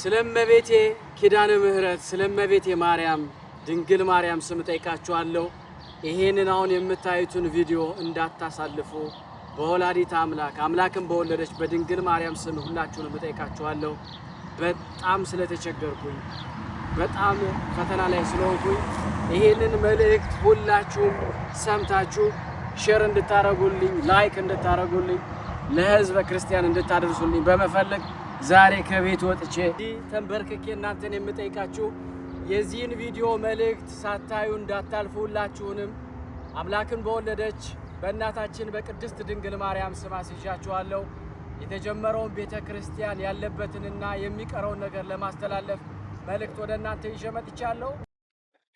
ስለመቤቴ ኪዳነ ምህረት ስለመቤቴ ማርያም ድንግል ማርያም ስም ጠይቃችኋለሁ። ይሄንን አሁን የምታዩትን ቪዲዮ እንዳታሳልፉ በወላዲተ አምላክ አምላክን በወለደች በድንግል ማርያም ስም ሁላችሁንም ጠይቃችኋለሁ። በጣም ስለተቸገርኩኝ በጣም ፈተና ላይ ስለሆንኩኝ ይሄንን መልእክት ሁላችሁም ሰምታችሁ ሼር እንድታረጉልኝ ላይክ እንድታረጉልኝ ለህዝበ ክርስቲያን እንድታደርሱልኝ በመፈለግ ዛሬ ከቤት ወጥቼ ተንበርክኬ እናንተን የምጠይቃችሁ የዚህን ቪዲዮ መልእክት ሳታዩ እንዳታልፉ ሁላችሁንም አምላክን በወለደች በእናታችን በቅድስት ድንግል ማርያም ስም አስይዣችኋለሁ። የተጀመረውን ቤተ ክርስቲያን ያለበትንና የሚቀረውን ነገር ለማስተላለፍ መልእክት ወደ እናንተ ይዤ መጥቻለሁ።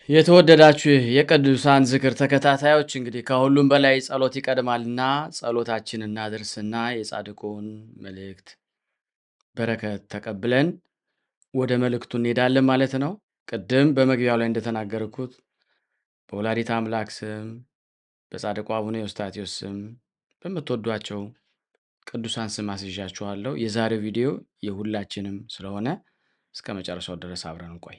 የተወደዳችሁ የቅዱሳን ዝክር ተከታታዮች እንግዲህ ከሁሉም በላይ ጸሎት ይቀድማልና ጸሎታችንን እናድርስና የጻድቁን መልእክት በረከት ተቀብለን ወደ መልእክቱ እንሄዳለን ማለት ነው። ቅድም በመግቢያው ላይ እንደተናገርኩት በወላዲተ አምላክ ስም በጻድቁ አቡነ ኤዎስጣቴዎስ ስም በምትወዷቸው ቅዱሳን ስም አስይዣችኋለሁ። የዛሬው ቪዲዮ የሁላችንም ስለሆነ እስከ መጨረሻው ድረስ አብረን እንቆይ።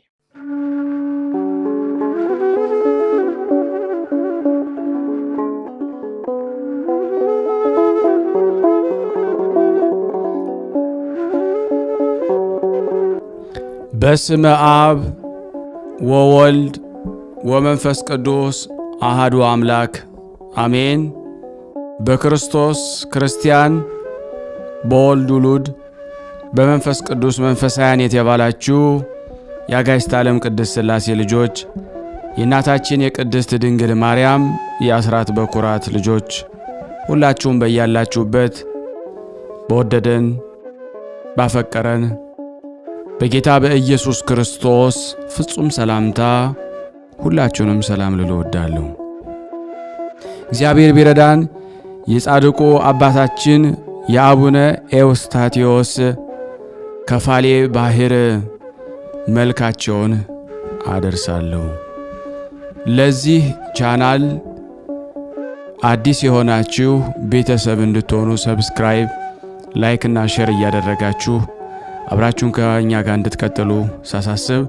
በስመ አብ ወወልድ ወመንፈስ ቅዱስ አሃዱ አምላክ አሜን። በክርስቶስ ክርስቲያን በወልድ ውሉድ በመንፈስ ቅዱስ መንፈሳውያን የተባላችሁ የአጋዕዝተ ዓለም ቅድስት ሥላሴ ልጆች የእናታችን የቅድስት ድንግል ማርያም የአስራት በኩራት ልጆች ሁላችሁም በያላችሁበት በወደደን ባፈቀረን በጌታ በኢየሱስ ክርስቶስ ፍጹም ሰላምታ ሁላችሁንም ሰላም ልል እወዳለሁ። እግዚአብሔር ቢረዳን የጻድቁ አባታችን የአቡነ ኤዎስጣቴዎስ ከፋሌ ባህር መልካቸውን አደርሳለሁ። ለዚህ ቻናል አዲስ የሆናችሁ ቤተሰብ እንድትሆኑ ሰብስክራይብ፣ ላይክ እና ሼር እያደረጋችሁ አብራችሁን ከኛ ጋር እንድትቀጥሉ ሳሳስብ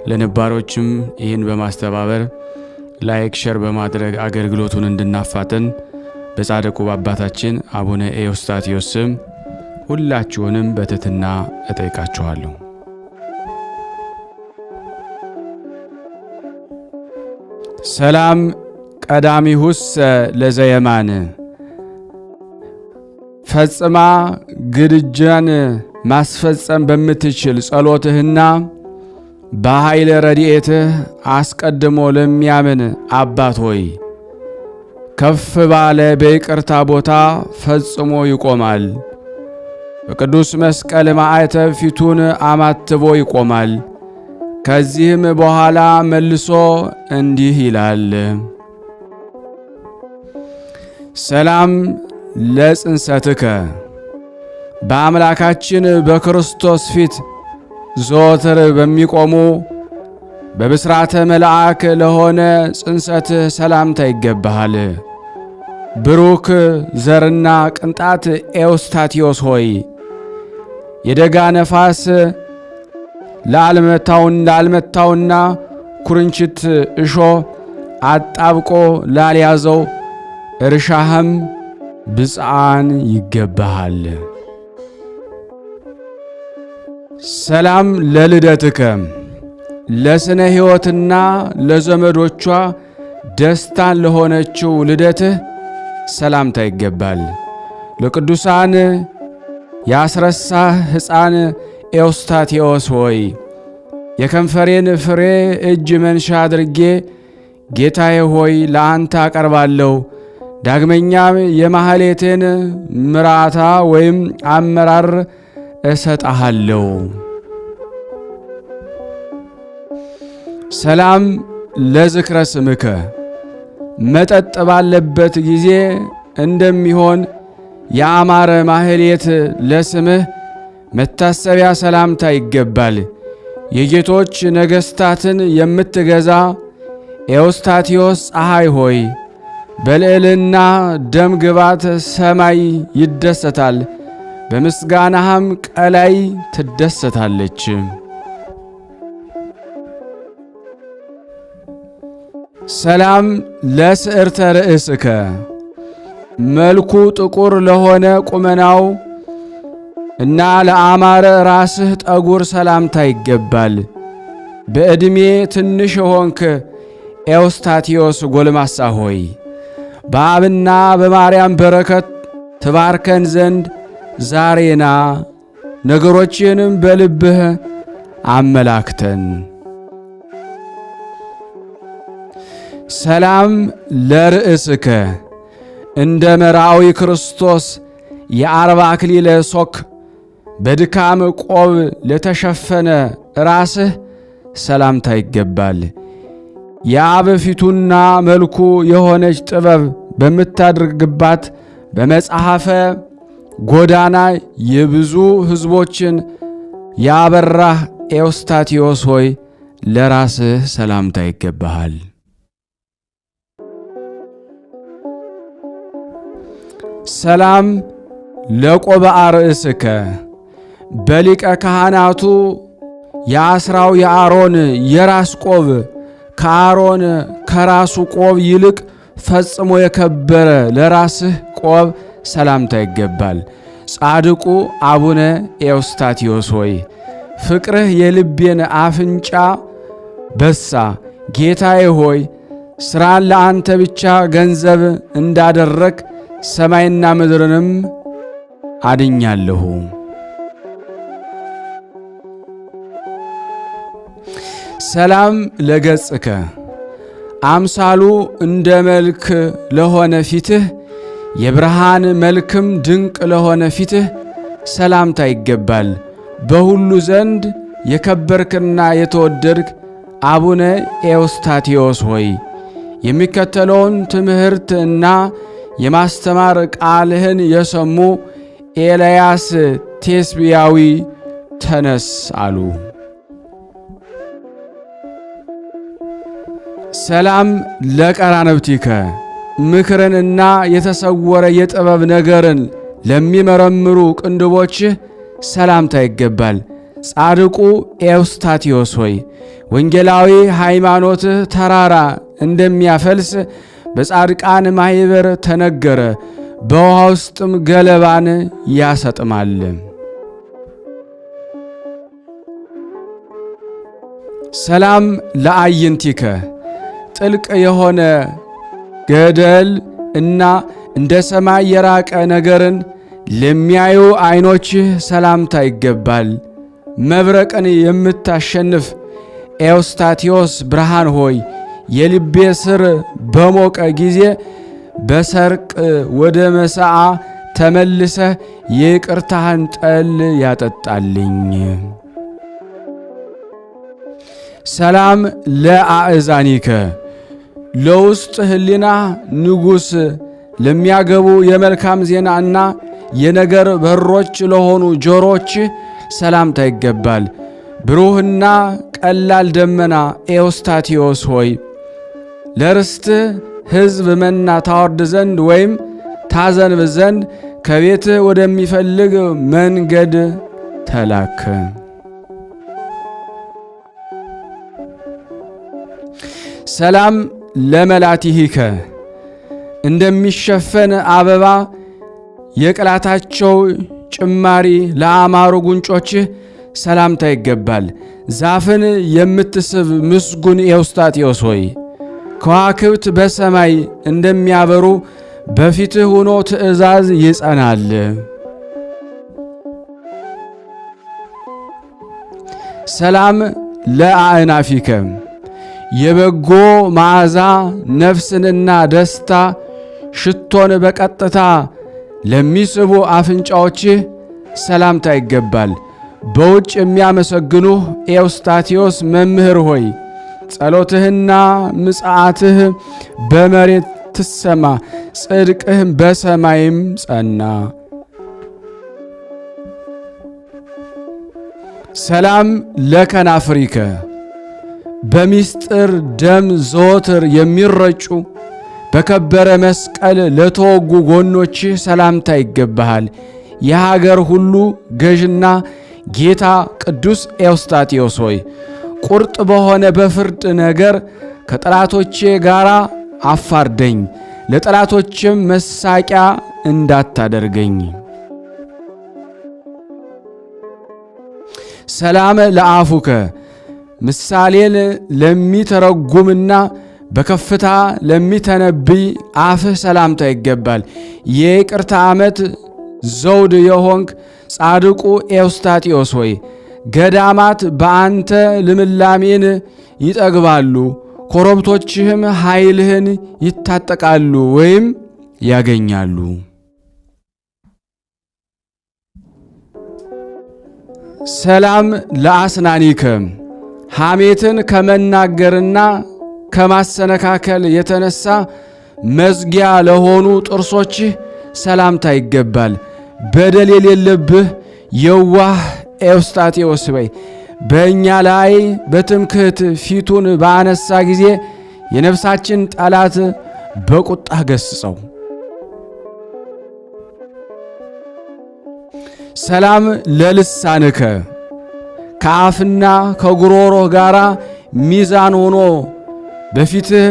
ለነባሮችም ይህን በማስተባበር ላይክ ሼር በማድረግ አገልግሎቱን እንድናፋጥን በጻድቁ አባታችን አቡነ ኤዎስጣቴዎስ ስም ሁላችሁንም በትህትና እጠይቃችኋለሁ። ሰላም ቀዳሚሁስ ለዘየማን ፈጽማ ግድጃን ማስፈጸም በምትችል ጸሎትህና በኃይለ ረድኤትህ አስቀድሞ ለሚያምን አባት ሆይ ከፍ ባለ በይቅርታ ቦታ ፈጽሞ ይቆማል። በቅዱስ መስቀል ማዕተብ ፊቱን አማትቦ ይቆማል። ከዚህም በኋላ መልሶ እንዲህ ይላል። ሰላም ለጽንሰትከ በአምላካችን በክርስቶስ ፊት ዘወትር በሚቆሙ በብስራተ መልአክ ለሆነ ጽንሰትህ ሰላምታ ይገባሃል። ብሩክ ዘርና ቅንጣት ኤዎስጣቴዎስ ሆይ የደጋ ነፋስ ላልመታውና ኩርንችት እሾ አጣብቆ ላልያዘው እርሻህም ብፅዓን ይገባሃል። ሰላም ለልደትከ ለስነ ሕይወትና ለዘመዶቿ ደስታን ለሆነችው ልደትህ ሰላምታ ይገባል። ለቅዱሳን ያስረሳህ ሕፃን ኤዎስጣቴዎስ ሆይ የከንፈሬን ፍሬ እጅ መንሻ አድርጌ ጌታዬ ሆይ ለአንተ አቀርባለሁ። ዳግመኛም የማህሌቴን ምራታ ወይም አመራር እሰጥሃለሁ። ሰላም ለዝክረ ስምከ መጠጥ ባለበት ጊዜ እንደሚሆን የአማረ ማህሌት ለስምህ መታሰቢያ ሰላምታ ይገባል። የጌቶች ነገሥታትን የምትገዛ ኤዎስጣቴዎስ ፀሐይ ሆይ በልዕልና ደም ግባት ሰማይ ይደሰታል፣ በምስጋናህም ቀላይ ትደሰታለች። ሰላም ለስዕርተ ርእስከ መልኩ ጥቁር ለሆነ ቁመናው እና ለአማረ ራስህ ጠጉር ሰላምታ ይገባል። በዕድሜ ትንሽ ሆንክ ኤዎስታቴዎስ ጎልማሳ ሆይ በአብና በማርያም በረከት ትባርከን ዘንድ ዛሬና ነገሮችንም በልብህ አመላክተን። ሰላም ለርእስከ እንደ መርዓዊ ክርስቶስ የአርባ አክሊለ ሦክ በድካም ቆብ ለተሸፈነ ራስህ ሰላምታ ይገባል። የአብ ፊቱና መልኩ የሆነች ጥበብ በምታደርግባት በመጽሐፈ ጎዳና የብዙ ሕዝቦችን ያበራህ ኤዎስታቴዎስ ሆይ ለራስህ ሰላምታ ይገባሃል። ሰላም ለቆብአ ርእስከ በሊቀ ካህናቱ የአስራው የአሮን የራስ ቆብ ከአሮን ከራሱ ቆብ ይልቅ ፈጽሞ የከበረ ለራስህ ቆብ ሰላምታ ይገባል። ጻድቁ አቡነ ኤዎስታቴዎስ ሆይ ፍቅርህ የልቤን አፍንጫ በሳ። ጌታዬ ሆይ ሥራን ለአንተ ብቻ ገንዘብ እንዳደረግ ሰማይና ምድርንም አድኛለሁ። ሰላም ለገጽከ አምሳሉ እንደ መልክ ለሆነ ፊትህ የብርሃን መልክም ድንቅ ለሆነ ፊትህ ሰላምታ ይገባል። በሁሉ ዘንድ የከበርክና የተወደድክ አቡነ ኤዎስታቴዎስ ሆይ የሚከተለውን ትምህርት እና የማስተማር ቃልህን የሰሙ ኤልያስ ቴስብያዊ ተነስ አሉ። ሰላም ለቀራንብቲከ ምክርንና የተሰወረ የጥበብ ነገርን ለሚመረምሩ ቅንድቦችህ ሰላምታ ይገባል። ጻድቁ ኤዎስታቴዎስ ሆይ ወንጌላዊ ሃይማኖትህ ተራራ እንደሚያፈልስ በጻድቃን ማኅበር ተነገረ፣ በውሃ ውስጥም ገለባን ያሰጥማል። ሰላም ለአይንቲከ ጥልቅ የሆነ ገደል እና እንደ ሰማይ የራቀ ነገርን ለሚያዩ ዓይኖችህ ሰላምታ ይገባል። መብረቅን የምታሸንፍ ኤዎስታቴዎስ ብርሃን ሆይ የልቤ ስር በሞቀ ጊዜ በሰርቅ ወደ መሳዓ ተመልሰህ የይቅርታህን ጠል ያጠጣልኝ። ሰላም ለአእዛኒከ ለውስጥ ህሊና ንጉሥ ለሚያገቡ የመልካም ዜናና የነገር በሮች ለሆኑ ጆሮች ሰላምታ ይገባል። ብሩህና ቀላል ደመና ኤዎስታቴዎስ ሆይ ለርስት ሕዝብ መና ታወርድ ዘንድ ወይም ታዘንብ ዘንድ ከቤትህ ወደሚፈልግ መንገድ ተላክ። ሰላም ለመላቲሂከ እንደሚሸፈን አበባ የቅላታቸው ጭማሪ ለአማሩ ጉንጮችህ ሰላምታ ይገባል። ዛፍን የምትስብ ምስጉን ኤዎስታቴዎስ ሆይ ከዋክብት በሰማይ እንደሚያበሩ በፊትህ ሆኖ ትእዛዝ ይጸናል። ሰላም ለአእናፊከ የበጎ መዓዛ ነፍስንና ደስታ ሽቶን በቀጥታ ለሚስቡ አፍንጫዎችህ ሰላምታ ይገባል። በውጭ የሚያመሰግኑህ ኤዎስታቴዎስ መምህር ሆይ ጸሎትህና ምጽአትህ በመሬት ትሰማ፣ ጽድቅህም በሰማይም ጸና። ሰላም ለከናፍሪከ በሚስጥር ደም ዘወትር የሚረጩ በከበረ መስቀል ለተወጉ ጎኖችህ ሰላምታ ይገባሃል። የሀገር ሁሉ ገዥና ጌታ ቅዱስ ኤዎስጣቴዎስ ሆይ ቁርጥ በሆነ በፍርድ ነገር ከጠላቶቼ ጋር አፋርደኝ፣ ለጠላቶችም መሳቂያ እንዳታደርገኝ። ሰላም ለአፉከ ምሳሌን ለሚተረጉምና በከፍታ ለሚተነብይ አፍህ ሰላምታ ይገባል። የይቅርታ ዓመት ዘውድ የሆንክ ጻድቁ ኤዎስጣቴዎስ ሆይ ገዳማት በአንተ ልምላሜን ይጠግባሉ፣ ኮረብቶችህም ኃይልህን ይታጠቃሉ ወይም ያገኛሉ። ሰላም ለአስናኒከ ሐሜትን ከመናገርና ከማሰነካከል የተነሳ መዝጊያ ለሆኑ ጥርሶችህ ሰላምታ ይገባል። በደል የሌለብህ የዋህ ኤዎስጣቴዎስ ሆይ በእኛ ላይ በትምክህት ፊቱን ባነሳ ጊዜ የነፍሳችን ጠላት በቁጣ ገስጸው። ሰላም ለልሳንከ ከአፍና ከጉሮሮህ ጋር ሚዛን ሆኖ በፊትህ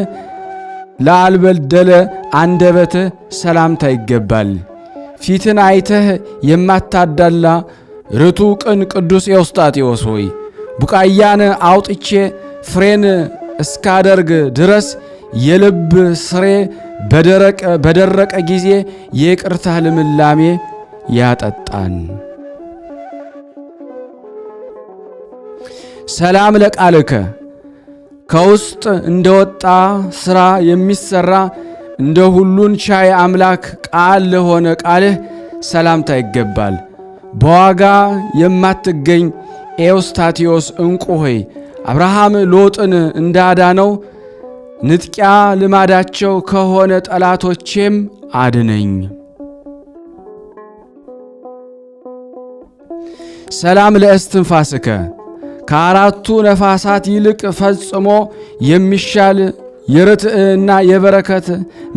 ላልበደለ አንደበትህ ሰላምታ ይገባል። ፊትን አይተህ የማታዳላ ርቱ ቅን ቅዱስ ኤዎስጣቴዎስ ሆይ ቡቃያን አውጥቼ ፍሬን እስካደርግ ድረስ የልብ ስሬ በደረቀ ጊዜ የይቅርታ ልምላሜ ያጠጣን። ሰላም ለቃልከ ከውስጥ እንደወጣ ሥራ የሚሰራ እንደ ሁሉን ቻይ አምላክ ቃል ለሆነ ቃልህ ሰላምታ ይገባል። በዋጋ የማትገኝ ኤዎስጣቴዎስ ዕንቁ ሆይ አብርሃም ሎጥን እንዳዳነው ንጥቂያ ልማዳቸው ከሆነ ጠላቶቼም አድነኝ። ሰላም ለእስትንፋስከ ከአራቱ ነፋሳት ይልቅ ፈጽሞ የሚሻል የርትዕና የበረከት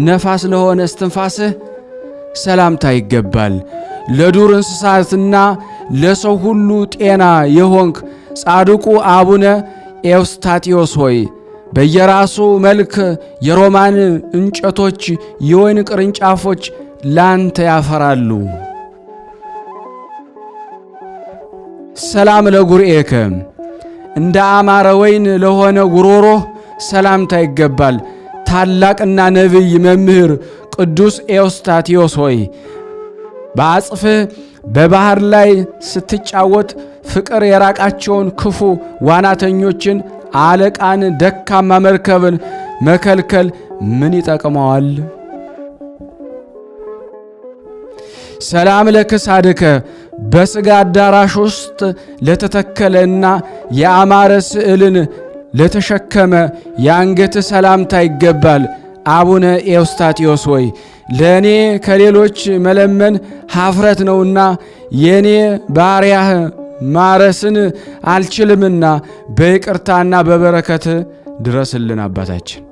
ነፋስ ለሆነ እስትንፋስህ ሰላምታ ይገባል። ለዱር እንስሳትና ለሰው ሁሉ ጤና የሆንክ ጻድቁ አቡነ ኤዎስጣቴዎስ ሆይ በየራሱ መልክ የሮማን እንጨቶች የወይን ቅርንጫፎች ላንተ ያፈራሉ። ሰላም ለጉርኤከ እንደ አማረ ወይን ለሆነ ጉሮሮህ ሰላምታ ይገባል። ታላቅና ነቢይ መምህር ቅዱስ ኤዎስጣቴዎስ ሆይ በአጽፍህ በባህር ላይ ስትጫወት ፍቅር የራቃቸውን ክፉ ዋናተኞችን አለቃን ደካማ መርከብን መከልከል ምን ይጠቅመዋል? ሰላም ለክሳድከ በሥጋ አዳራሽ ውስጥ ለተተከለና የአማረ ስዕልን ለተሸከመ የአንገት ሰላምታ ይገባል። አቡነ ኤዎስጣቴዎስ ሆይ ለእኔ ከሌሎች መለመን ኀፍረት ነውና የእኔ ባሪያህ ማረስን አልችልምና በይቅርታና በበረከት ድረስልን አባታችን።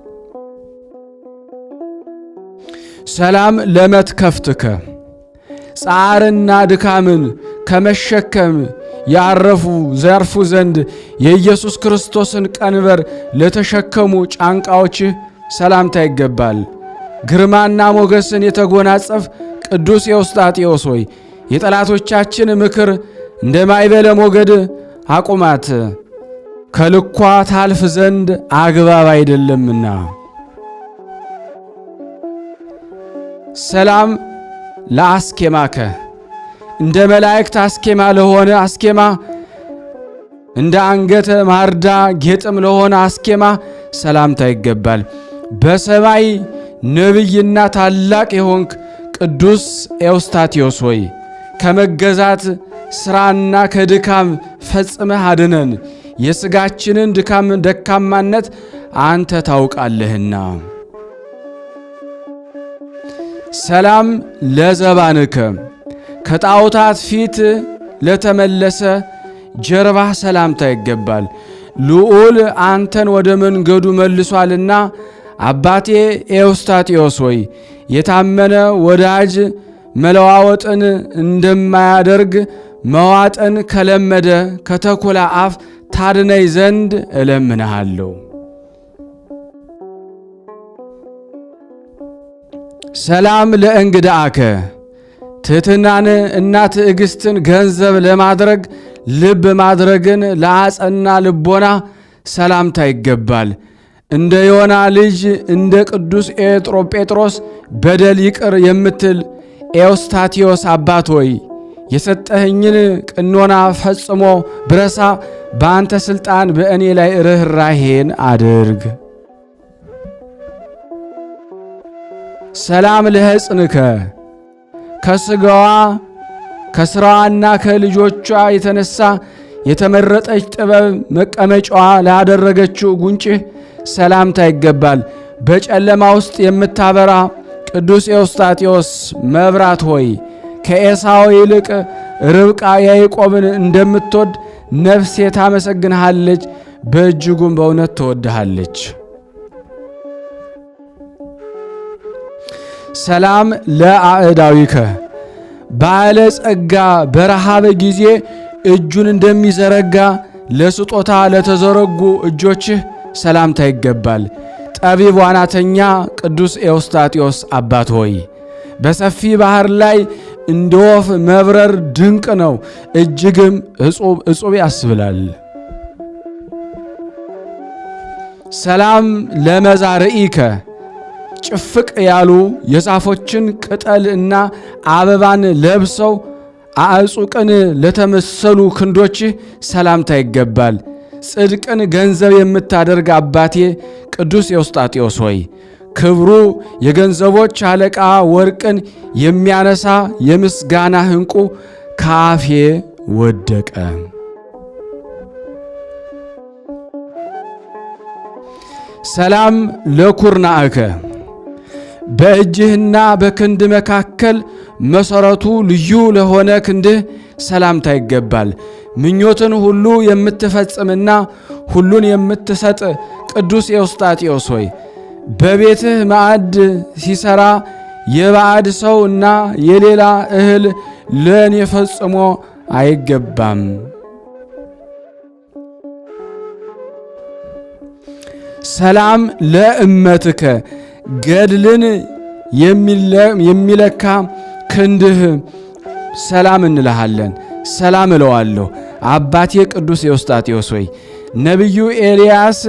ሰላም ለመትከፍትከ ጻርና ድካምን ከመሸከም ያርፉ ዘንድ የኢየሱስ ክርስቶስን ቀንበር ለተሸከሙ ጫንቃዎችህ ሰላምታ ይገባል። ግርማና ሞገስን የተጎናጸፍ ቅዱስ ኤዎስጣቴዎስ ሆይ የጠላቶቻችን ምክር እንደ ማይበለ ሞገድ አቁማት፣ ከልኳ ታልፍ ዘንድ አግባብ አይደለምና። ሰላም ለአስኬማከ እንደ መላእክት አስኬማ ለሆነ አስኬማ እንደ አንገተ ማርዳ ጌጥም ለሆነ አስኬማ ሰላምታ ይገባል። በሰማይ ነቢይና ታላቅ የሆንክ ቅዱስ ኤዎስጣቴዎስ ሆይ ከመገዛት ሥራና ከድካም ፈጽመህ አድነን፣ የሥጋችንን ድካም ደካማነት አንተ ታውቃለህና። ሰላም ለዘባንከ ከጣዖታት ፊት ለተመለሰ ጀርባህ ሰላምታ ይገባል። ልዑል አንተን ወደ መንገዱ መልሷልና አባቴ ኤዎስጣቴዎስ ሆይ የታመነ ወዳጅ መለዋወጥን እንደማያደርግ መዋጥን ከለመደ ከተኩላ አፍ ታድነይ ዘንድ እለምንሃለሁ። ሰላም ለእንግዳአከ ትሕትናን እና ትዕግስትን ገንዘብ ለማድረግ ልብ ማድረግን ለአጸና ልቦና ሰላምታ ይገባል። እንደ ዮና ልጅ እንደ ቅዱስ ጴጥሮስ በደል ይቅር የምትል ኤዎስታቴዎስ አባት ሆይ የሰጠኸኝን ቅኖና ፈጽሞ ብረሳ በአንተ ሥልጣን በእኔ ላይ ርኅራኄን አድርግ። ሰላም ለሕፅንከ ከሥጋዋ ከሥራዋና ከልጆቿ የተነሳ የተመረጠች ጥበብ መቀመጫዋ ላደረገችው ጉንጭህ ሰላምታ ይገባል። በጨለማ ውስጥ የምታበራ ቅዱስ ኤዎስጣቴዎስ መብራት ሆይ ከኤሳው ይልቅ ርብቃ ያዕቆብን እንደምትወድ ነፍሴ ታመሰግንሃለች፣ በእጅጉም በእውነት ትወድሃለች። ሰላም ለአዕዳዊከ ባለ ጸጋ በረሃብ ጊዜ እጁን እንደሚዘረጋ ለስጦታ ለተዘረጉ እጆችህ ሰላምታ ይገባል። ጠቢብ ዋናተኛ ቅዱስ ኤዎስጣቴዎስ አባት ሆይ በሰፊ ባህር ላይ እንደ ወፍ መብረር ድንቅ ነው፣ እጅግም እጹብ ያስብላል። ሰላም ለመዛርኢከ ጭፍቅ ያሉ የዛፎችን ቅጠል እና አበባን ለብሰው አዕጹቅን ለተመሰሉ ክንዶችህ ሰላምታ ይገባል። ጽድቅን ገንዘብ የምታደርግ አባቴ ቅዱስ ኤዎስጣቴዎስ ሆይ ክብሩ የገንዘቦች አለቃ ወርቅን የሚያነሳ የምስጋና ዕንቁ ካፌ ወደቀ። ሰላም ለኩርናእከ በእጅህና በክንድ መካከል መሰረቱ ልዩ ለሆነ ክንድህ ሰላምታ ይገባል። ምኞትን ሁሉ የምትፈጽምና ሁሉን የምትሰጥ ቅዱስ ኤዎስጣቴዎስ ሆይ በቤትህ ማዕድ ሲሰራ የባዕድ ሰው እና የሌላ እህል ለእኔ ፈጽሞ አይገባም። ሰላም ለእመትከ ገድልን የሚለካ ክንድህ ሰላም እንልሃለን፣ ሰላም እለዋለሁ። አባቴ ቅዱስ ኤዎስጣቴዎስ ሆይ ነቢዩ ኤልያስ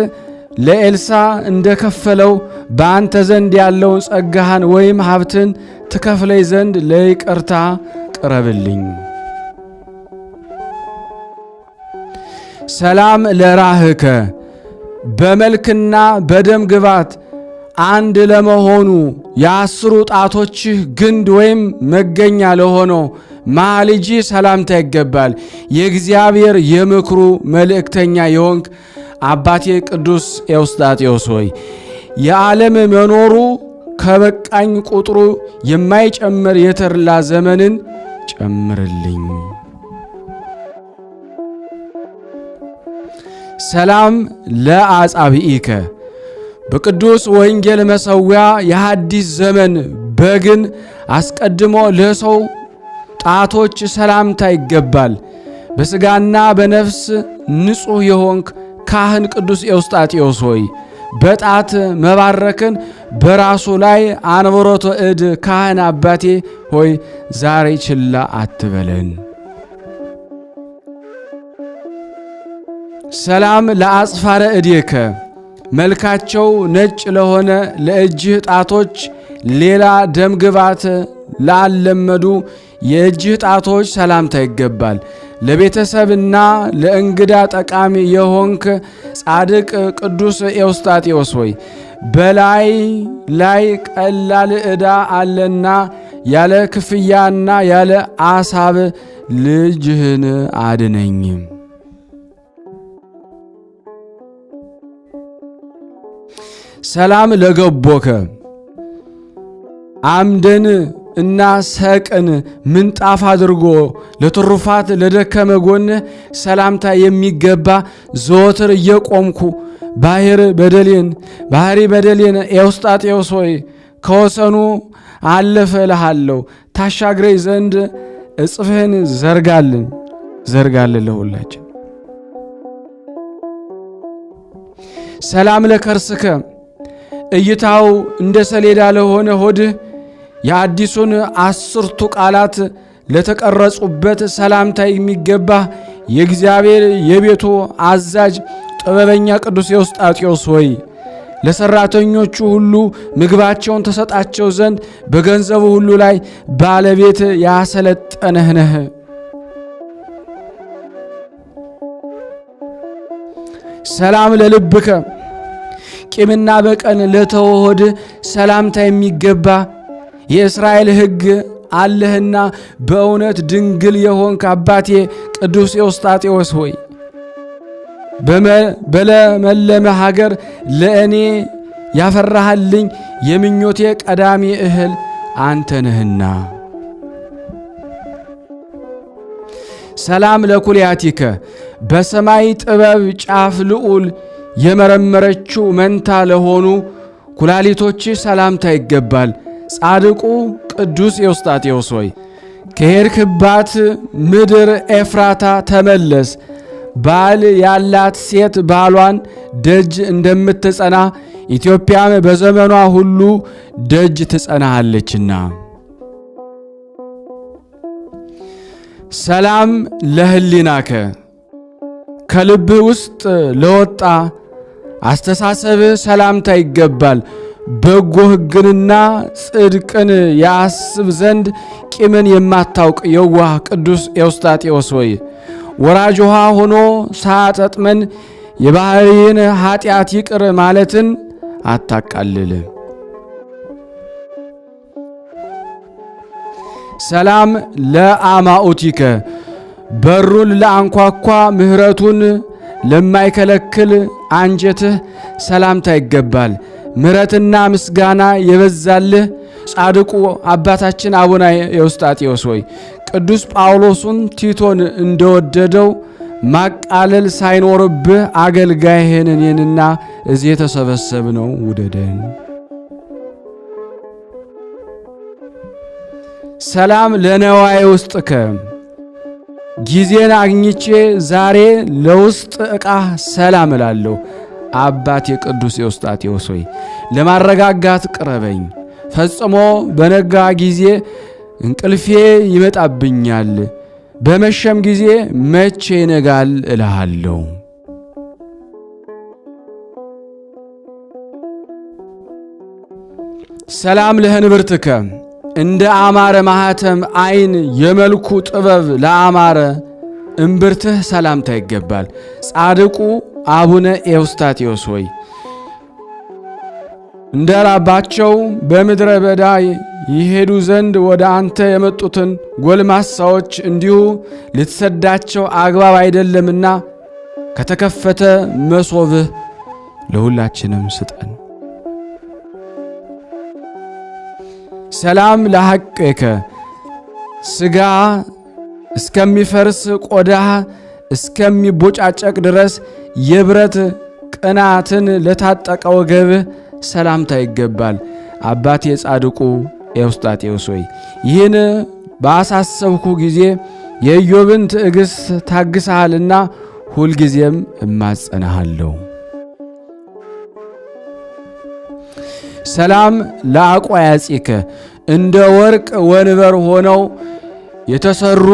ለኤልሳ እንደከፈለው በአንተ ዘንድ ያለውን ጸጋህን ወይም ሀብትን ትከፍለኝ ዘንድ ለይቅርታ ቅረብልኝ። ሰላም ለራህከ በመልክና በደም ግባት አንድ ለመሆኑ የአስሩ ጣቶችህ ግንድ ወይም መገኛ ለሆነው ማልጂ ሰላምታ ይገባል። የእግዚአብሔር የምክሩ መልእክተኛ የሆንክ አባቴ ቅዱስ ኤዎስጣቴዎስ ሆይ የዓለም መኖሩ ከበቃኝ ቁጥሩ የማይጨምር የተርላ ዘመንን ጨምርልኝ። ሰላም ለአጻብኢከ በቅዱስ ወንጌል መሠዊያ የሐዲስ ዘመን በግን አስቀድሞ ለሰው ጣቶች ሰላምታ ይገባል። በሥጋና በነፍስ ንጹሕ የሆንክ ካህን ቅዱስ ኤዎስጣቴዎስ ሆይ በጣት መባረክን በራሱ ላይ አንብሮተ እድ ካህን አባቴ ሆይ ዛሬ ችላ አትበለን። ሰላም ለአጽፋረ እዴከ መልካቸው ነጭ ለሆነ ለእጅህ ጣቶች ሌላ ደም ግባት ላለመዱ የእጅህ ጣቶች ሰላምታ ይገባል። ለቤተሰብና ለእንግዳ ጠቃሚ የሆንክ ጻድቅ ቅዱስ ኤዎስጣቴዎስ ሆይ በላይ ላይ ቀላል ዕዳ አለና ያለ ክፍያና ያለ አሳብ ልጅህን አድነኝ። ሰላም ለገቦከ አምደን እና ሰቅን ምንጣፍ አድርጎ ለትሩፋት ለደከመ ጎንህ ሰላምታ የሚገባ ዘወትር እየቆምኩ ባህሪ በደሌን ኤዎስጣቴዎስ ሆይ ከወሰኑ አለፈ እልሃለሁ። ታሻግረኝ ዘንድ እጽፍህን ዘርጋልን ለሁላችን። ሰላም ለከርስከ እይታው እንደ ሰሌዳ ለሆነ ሆድህ የአዲሱን 10ቱ ቃላት ለተቀረጹበት ሰላምታ የሚገባ የእግዚአብሔር የቤቱ አዛዥ ጥበበኛ ቅዱስ ኤዎስጣቴዎስ ሆይ ለሰራተኞቹ ሁሉ ምግባቸውን ተሰጣቸው ዘንድ በገንዘቡ ሁሉ ላይ ባለቤት ያሰለጠነህ ነህ። ሰላም ለልብከ ቂምና በቀል ለተወሆድ ሰላምታ የሚገባ የእስራኤል ሕግ አለህና በእውነት ድንግል የሆንክ አባቴ ቅዱስ ኤዎስጣቴዎስ ሆይ በለመለመ ሀገር ለእኔ ያፈራህልኝ የምኞቴ ቀዳሚ እህል አንተ ነህና። ሰላም ለኩልያቲከ በሰማይ ጥበብ ጫፍ ልዑል የመረመረችው መንታ ለሆኑ ኩላሊቶች ሰላምታ ይገባል። ጻድቁ ቅዱስ ኤዎስጣቴዎስ ሆይ ከሄድክባት ምድር ኤፍራታ ተመለስ። ባል ያላት ሴት ባሏን ደጅ እንደምትጸና ኢትዮጵያም በዘመኗ ሁሉ ደጅ ትጸናሃለችና። ሰላም ለህሊናከ ከልብህ ውስጥ ለወጣ አስተሳሰብህ ሰላምታ ይገባል። በጎ ሕግንና ጽድቅን ያስብ ዘንድ ቂምን የማታውቅ የዋህ ቅዱስ ኤዎስጣቴዎስ ሆይ ወራጅ ውሃ ሆኖ ሳያጠጥመን የባህሪን ኃጢአት ይቅር ማለትን አታቃልል። ሰላም ለአማኡቲከ በሩን ለአንኳኳ ምሕረቱን ለማይከለክል አንጀትህ ሰላምታ ይገባል። ምሕረትና ምስጋና የበዛልህ ጻድቁ አባታችን አቡነ ኤዎስጣቴዎስ ሆይ ቅዱስ ጳውሎስን ቲቶን እንደወደደው ማቃለል ሳይኖርብህ አገልጋይህን እኔንና እዚህ የተሰበሰብነው ውደደን። ሰላም ለነዋይ ውስጥከ ጊዜን አግኝቼ ዛሬ ለውስጥ ዕቃ ሰላም እላለሁ። አባቴ ቅዱስ ኤዎስጣቴዎስ ሆይ ለማረጋጋት ቅረበኝ። ፈጽሞ በነጋ ጊዜ እንቅልፌ ይመጣብኛል፣ በመሸም ጊዜ መቼ ይነጋል እልሃለሁ። ሰላም ለህንብርትከ እንደ አማረ ማኅተም አይን የመልኩ ጥበብ ለአማረ እምብርትህ ሰላምታ ይገባል። ጻድቁ አቡነ ኤዎስጣቴዎስ ሆይ እንደ ራባቸው በምድረ በዳ ይሄዱ ዘንድ ወደ አንተ የመጡትን ጎልማሳዎች እንዲሁ ልትሰዳቸው አግባብ አይደለምና ከተከፈተ መሶብህ ለሁላችንም ስጠን። ሰላም ለሐቅከ ሥጋ እስከሚፈርስ ቆዳህ እስከሚቦጫጨቅ ድረስ የብረት ቅናትን ለታጠቀ ወገብህ ሰላምታ ይገባል። አባቴ ጻድቁ ኤዎስጣቴዎስ ሆይ ይህን ባሳሰብኩ ጊዜ የኢዮብን ትዕግሥት ታግሰሃልና ሁልጊዜም እማጸናሃለሁ። ሰላም ለአቋያጺከ እንደ ወርቅ ወንበር ሆነው የተሰሩ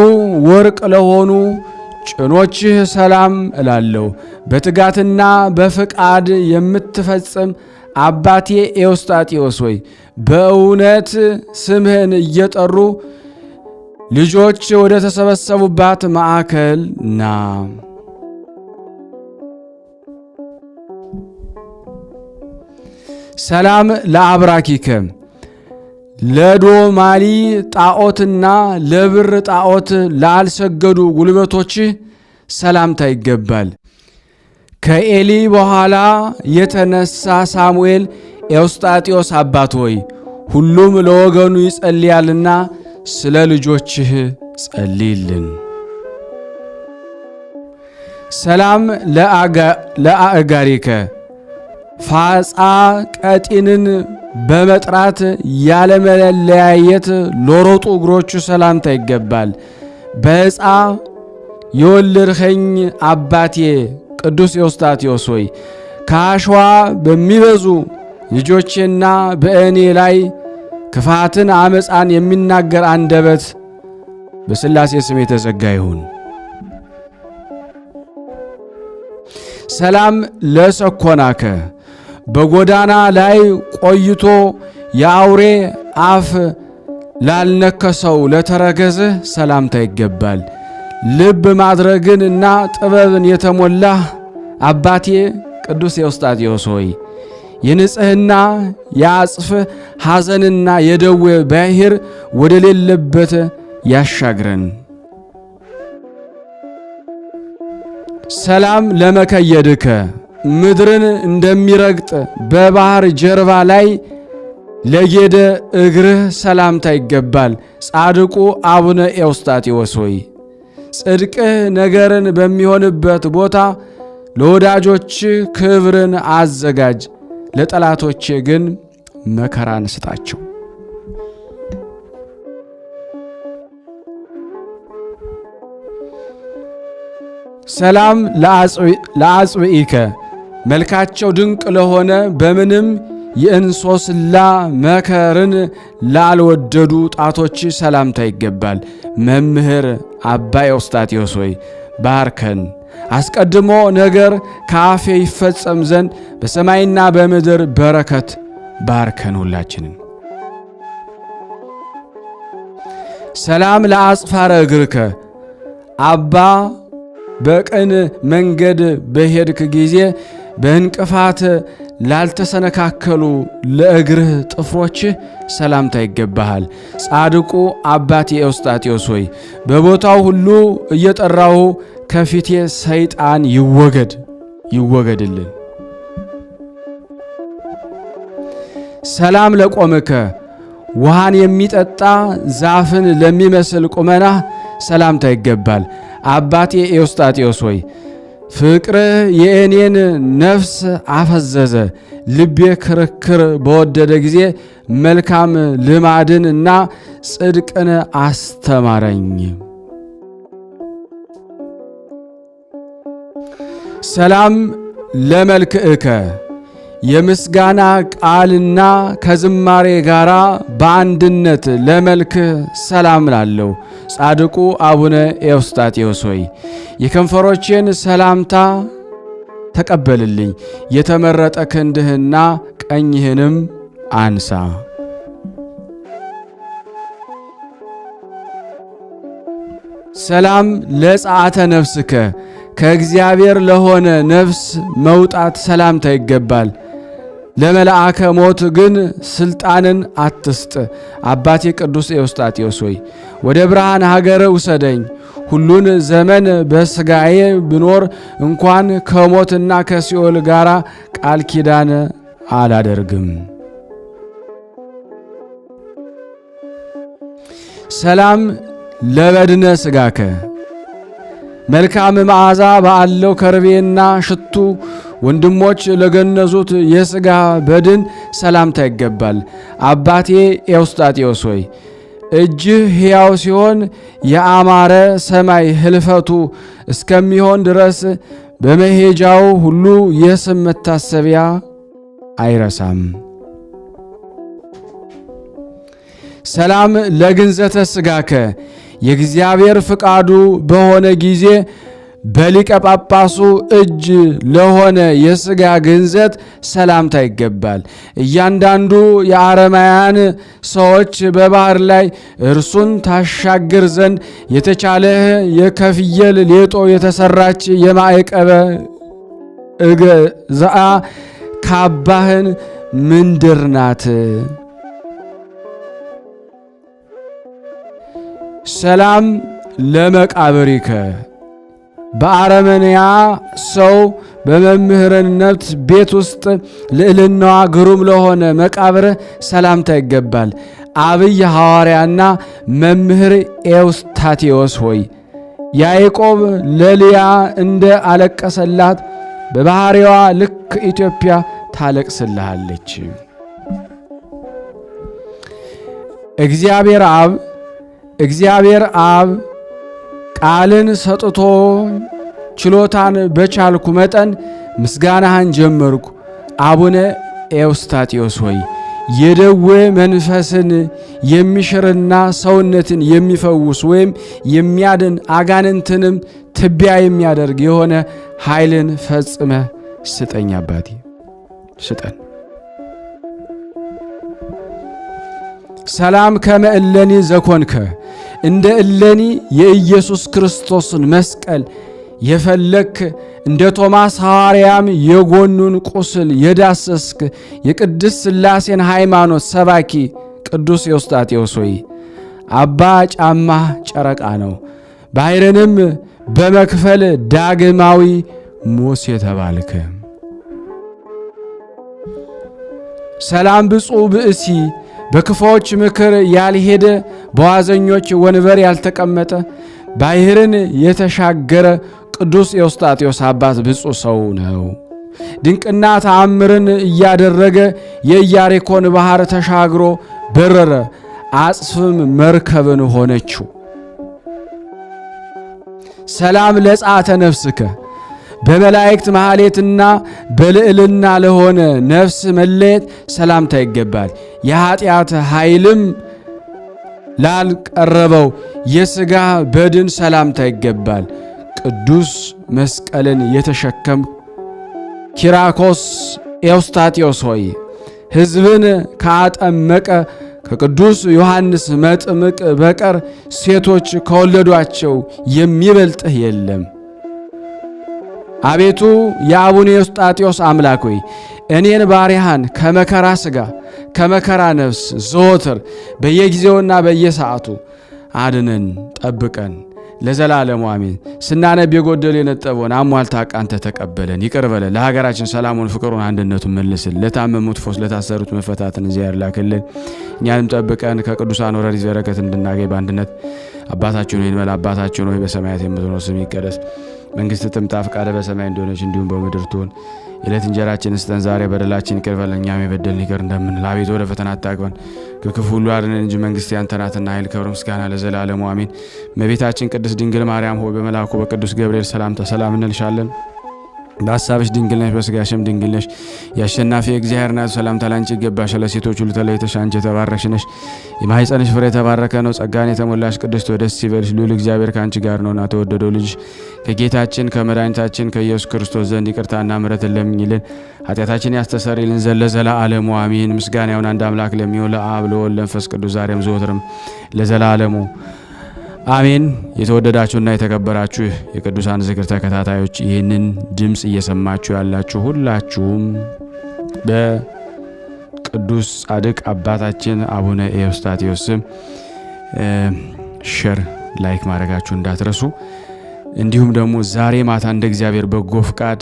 ወርቅ ለሆኑ ጭኖችህ ሰላም እላለሁ። በትጋትና በፍቃድ የምትፈጽም አባቴ ኤዎስጣቴዎስ ሆይ በእውነት ስምህን እየጠሩ ልጆች ወደ ተሰበሰቡባት ማዕከል ና። ሰላም ለአብራኪከ ለዶማሊ ጣዖትና ለብር ጣዖት ላልሰገዱ ጉልበቶችህ ሰላምታ ይገባል። ከኤሊ በኋላ የተነሳ ሳሙኤል ኤዎስጣቴዎስ አባት ሆይ ሁሉም ለወገኑ ይጸልያልና ስለ ልጆችህ ጸልይልን። ሰላም ለአእጋሪከ ፋጻ ቀጢንን በመጥራት ያለመለያየት ለሮጡ እግሮቹ ሰላምታ ይገባል። በዕፃ የወለድኸኝ አባቴ ቅዱስ ኤዎስጣቴዎስ ሆይ ከአሸዋ በሚበዙ ልጆቼና በእኔ ላይ ክፋትን አመፃን የሚናገር አንደበት በሥላሴ ስም የተዘጋ ይሁን። ሰላም ለሰኮናከ በጎዳና ላይ ቆይቶ የአውሬ አፍ ላልነከሰው ለተረገዝህ ሰላምታ ይገባል። ልብ ማድረግን እና ጥበብን የተሞላህ አባቴ ቅዱስ ኤዎስጣቴዎስ ሆይ የንጽሕና የአጽፍ ሐዘንና የደዌ ባሕር ወደ ሌለበት ያሻግረን። ሰላም ለመከየድከ ምድርን እንደሚረግጥ በባህር ጀርባ ላይ ለጌደ እግርህ ሰላምታ ይገባል። ጻድቁ አቡነ ኤዎስጣቴዎስ ሆይ ጽድቅህ ነገርን በሚሆንበት ቦታ ለወዳጆች ክብርን አዘጋጅ፣ ለጠላቶች ግን መከራን ስጣቸው። ሰላም ለአጽብኢከ መልካቸው ድንቅ ለሆነ በምንም የእንሶስላ መከርን ላልወደዱ ጣቶች ሰላምታ ይገባል። መምህር አባ ኤዎስጣቴዎስ ሆይ ባርከን። አስቀድሞ ነገር ከአፌ ይፈጸም ዘንድ በሰማይና በምድር በረከት ባርከን ሁላችንን። ሰላም ለአጽፋረ እግርከ አባ በቅን መንገድ በሄድክ ጊዜ በእንቅፋት ላልተሰነካከሉ ለእግርህ ጥፍሮች ሰላምታ ይገባሃል። ጻድቁ አባቴ ኤዎስጣቴዎስ ሆይ በቦታው ሁሉ እየጠራሁ ከፊቴ ሰይጣን ይወገድልን። ሰላም ለቆምከ ውሃን የሚጠጣ ዛፍን ለሚመስል ቁመና ሰላምታ ይገባል። አባቴ ኤዎስጣቴዎስ ሆይ ፍቅርህ የእኔን ነፍስ አፈዘዘ። ልቤ ክርክር በወደደ ጊዜ መልካም ልማድን እና ጽድቅን አስተማረኝ። ሰላም ለመልክዕከ የምስጋና ቃልና ከዝማሬ ጋር በአንድነት ለመልክህ ሰላም ላለው ጻድቁ አቡነ ኤዎስጣቴዎስ ሆይ የከንፈሮቼን ሰላምታ ተቀበልልኝ፣ የተመረጠ ክንድህና ቀኝህንም አንሳ። ሰላም ለጸአተ ነፍስከ ከእግዚአብሔር ለሆነ ነፍስ መውጣት ሰላምታ ይገባል። ለመልአከ ሞት ግን ስልጣንን አትስጥ። አባቴ ቅዱስ ኤዎስጣቴዎስ ሆይ ወደ ብርሃን ሀገር ውሰደኝ። ሁሉን ዘመን በሥጋዬ ብኖር እንኳን ከሞትና ከሲኦል ጋር ቃል ኪዳን አላደርግም። ሰላም ለበድነ ሥጋከ መልካም መዓዛ ባለው ከርቤና ሽቱ ወንድሞች ለገነዙት የሥጋ በድን ሰላምታ ይገባል። አባቴ ኤዎስጣቴዎስ ሆይ እጅህ ሕያው ሲሆን የአማረ ሰማይ ህልፈቱ እስከሚሆን ድረስ በመሄጃው ሁሉ የስም መታሰቢያ አይረሳም። ሰላም ለግንዘተ ሥጋከ የእግዚአብሔር ፍቃዱ በሆነ ጊዜ በሊቀ ጳጳሱ እጅ ለሆነ የሥጋ ግንዘት ሰላምታ ይገባል። እያንዳንዱ የአረማውያን ሰዎች በባህር ላይ እርሱን ታሻግር ዘንድ የተቻለህ የከፍየል ሌጦ የተሰራች የማዕቀበ እገዛአ ካባህን ምንድር ናት? ሰላም ለመቃብሪከ በአረመንያ ሰው በመምህርነት ቤት ውስጥ ልዕልናዋ ግሩም ለሆነ መቃብር ሰላምታ ይገባል። አብይ ሐዋርያና መምህር ኤዎስጣቴዎስ ሆይ ያዕቆብ ለልያ እንደ አለቀሰላት በባሕሪዋ ልክ ኢትዮጵያ ታለቅስልሃለች። እግዚአብሔር አብ ቃልን ሰጥቶ ችሎታን በቻልኩ መጠን ምስጋናህን ጀመርኩ። አቡነ ኤዎስጣቴዎስ ሆይ የደዌ መንፈስን የሚሽርና ሰውነትን የሚፈውስ ወይም የሚያድን አጋንንትንም ትቢያ የሚያደርግ የሆነ ኃይልን ፈጽመ ስጠኝ። አባቴ ስጠን። ሰላም ከመ እለኒ ዘኮንከ እንደ እለኒ የኢየሱስ ክርስቶስን መስቀል የፈለክ እንደ ቶማስ ሐዋርያም የጎኑን ቁስል የዳሰስክ የቅድስት ሥላሴን ሃይማኖት ሰባኪ ቅዱስ ኤዎስጣቴዎስ ሆይ አባ ጫማ ጨረቃ ነው፣ ባሕርንም በመክፈል ዳግማዊ ሙሴ የተባልክ ሰላም ብፁዕ ብእሲ በክፉዎች ምክር ያልሄደ በዋዘኞች ወንበር ያልተቀመጠ ባሕርን የተሻገረ ቅዱስ ኤዎስጣቴዎስ አባት ብፁዕ ሰው ነው። ድንቅና ተአምርን እያደረገ የኢያሪኮን ባሕር ተሻግሮ በረረ፣ አጽፍም መርከብን ሆነችው። ሰላም ለጻተ ነፍስከ በመላእክት ማህሌትና በልዕልና ለሆነ ነፍስ መለየት ሰላምታ ይገባል። የኃጢአት ኃይልም ላልቀረበው የሥጋ በድን ሰላምታ ይገባል። ቅዱስ መስቀልን የተሸከም ኪራኮስ ኤዎስጣቴዎስ ሆይ ሕዝብን ካጠመቀ ከቅዱስ ዮሐንስ መጥምቅ በቀር ሴቶች ከወለዷቸው የሚበልጥህ የለም። አቤቱ የአቡነ ኤዎስጣቴዎስ አምላክ ሆይ እኔን ባሪያህን ከመከራ ሥጋ ከመከራ ነፍስ ዘወትር በየጊዜውና በየሰዓቱ አድነን ጠብቀን ለዘላለሙ አሜን። ስናነብ የጎደለ የነጠበውን አሟልታ ቃንተ ተቀበለን፣ ይቅር በለን። ለሀገራችን ሰላሙን፣ ፍቅሩን፣ አንድነቱን መልስልን። ለታመሙት ፈውስ፣ ለታሰሩት መፈታትን እግዚአብሔር ላክልን። እኛንም ጠብቀን ከቅዱሳን ወረድኤት በረከት እንድናገኝ በአንድነት አባታችን ሆይ እንበል። አባታችን ሆይ በሰማያት የምትኖር ስምህ ይቀደስ፣ መንግሥትህ ትምጣ፣ ፈቃድህ በሰማይ እንደሆነች እንዲሁም በምድር ትሁን። የዕለት እንጀራችንን ስጠን ዛሬ፣ በደላችን ይቅር በለን እኛም የበደልን ይቅር እንደምንል። አቤቱ ወደ ፈተና አታግባን ከክፉ ሁሉ አድነን እንጂ መንግሥት ያንተ ናትና ኃይል፣ ክብር፣ ምስጋና ለዘላለሙ አሜን። እመቤታችን ቅድስት ድንግል ማርያም ሆይ በመልአኩ በቅዱስ ገብርኤል ሰላምታ ሰላም እንልሻለን። በሐሳብሽ ድንግል ነሽ፣ በሥጋሽም ድንግል ነሽ። የአሸናፊ እግዚአብሔር እናቱ ሰላምታ ላንቺ ይገባሻል። ለሴቶች ሁሉ ተለይተሽ አንቺ የተባረክሽ ነሽ፣ የማኅፀንሽ ፍሬ የተባረከ ነው። ጸጋን የተሞላሽ ቅድስት ሆይ ደስ ይበልሽ፣ ልዑል እግዚአብሔር ከአንቺ ጋር ነውና ተወደደው ልጅሽ ከጌታችን ከመድኃኒታችን ከኢየሱስ ክርስቶስ ዘንድ ይቅርታና ምሕረትን ለምኝልን ኃጢአታችን ያስተሰርይልን ዘንድ ለዘላለሙ አሜን። ምስጋና ይሁን አንድ አምላክ ለሚሆን ለአብ ለወልድ ለመንፈስ ቅዱስ ዛሬም ዘወትርም ለዘላለሙ አሜን። የተወደዳችሁና የተከበራችሁ የቅዱሳን ዝክር ተከታታዮች ይህንን ድምፅ እየሰማችሁ ያላችሁ ሁላችሁም በቅዱስ ጻድቅ አባታችን አቡነ ኤዎስጣቴዎስ ስም ሼር ላይክ ማድረጋችሁ እንዳትረሱ። እንዲሁም ደግሞ ዛሬ ማታ እንደ እግዚአብሔር በጎ ፍቃድ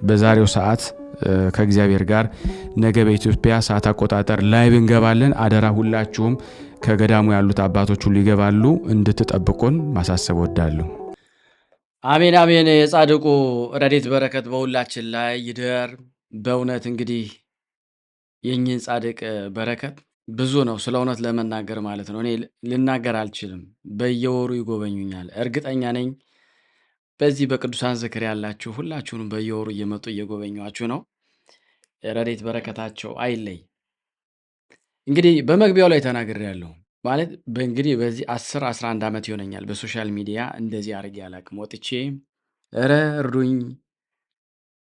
በዛሬው ሰዓት ከእግዚአብሔር ጋር ነገ በኢትዮጵያ ሰዓት አቆጣጠር ላይቭ እንገባለን። አደራ ሁላችሁም ከገዳሙ ያሉት አባቶች ሁሉ ይገባሉ እንድትጠብቁን ማሳሰብ ወዳለሁ። አሜን አሜን። የጻድቁ ረድኤት በረከት በሁላችን ላይ ይደር። በእውነት እንግዲህ የእኚህን ጻድቅ በረከት ብዙ ነው፣ ስለ እውነት ለመናገር ማለት ነው። እኔ ልናገር አልችልም። በየወሩ ይጎበኙኛል። እርግጠኛ ነኝ በዚህ በቅዱሳን ዝክር ያላችሁ ሁላችሁንም በየወሩ እየመጡ እየጎበኟችሁ ነው። ረድኤት በረከታቸው አይለይ። እንግዲህ በመግቢያው ላይ ተናግሬያለሁ። ማለት በእንግዲህ በዚህ 10-11 ዓመት ይሆነኛል በሶሻል ሚዲያ እንደዚህ አድርጌ አላቅም። ወጥቼ ኧረ እርዱኝ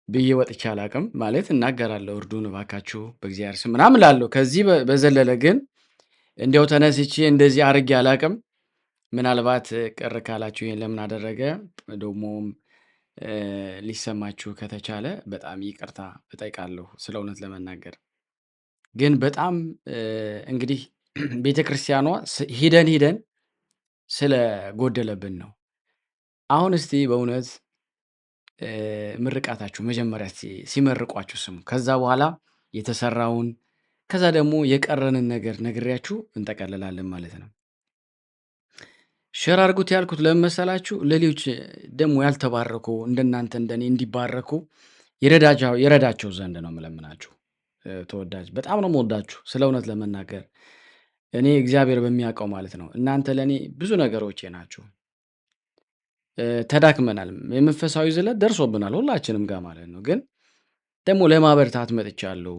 ብዬ ወጥቼ አላቅም። ማለት እናገራለሁ፣ እርዱን እባካችሁ በእግዚአብሔር ስም ምናምን ላለሁ። ከዚህ በዘለለ ግን እንዲያው ተነስቼ እንደዚህ አድርጌ አላቅም። ምናልባት ቅር ካላችሁ ይሄን ለምን አደረገ ደግሞም ሊሰማችሁ ከተቻለ በጣም ይቅርታ እጠይቃለሁ። ስለ እውነት ለመናገር ግን በጣም እንግዲህ ቤተ ክርስቲያኗ ሂደን ስለ ጎደለብን ነው። አሁን እስቲ በእውነት ምርቃታችሁ መጀመሪያ ሲመርቋችሁ ስሙ። ከዛ በኋላ የተሰራውን ከዛ ደግሞ የቀረንን ነገር ነግሬያችሁ እንጠቀልላለን ማለት ነው። ሸር አድርጉት ያልኩት ለምን መሰላችሁ? ለሌሎች ደግሞ ያልተባረኩ እንደናንተ እንደኔ እንዲባረኩ ይረዳቸው ዘንድ ነው የምለምናችሁ። ተወዳጅ በጣም ነው የምወዳችሁ ስለ እውነት ለመናገር እኔ እግዚአብሔር በሚያውቀው ማለት ነው። እናንተ ለእኔ ብዙ ነገሮቼ ናችሁ። ተዳክመናል። የመንፈሳዊ ዝለት ደርሶብናል ሁላችንም ጋር ማለት ነው። ግን ደግሞ ለማበርታት መጥቻለሁ።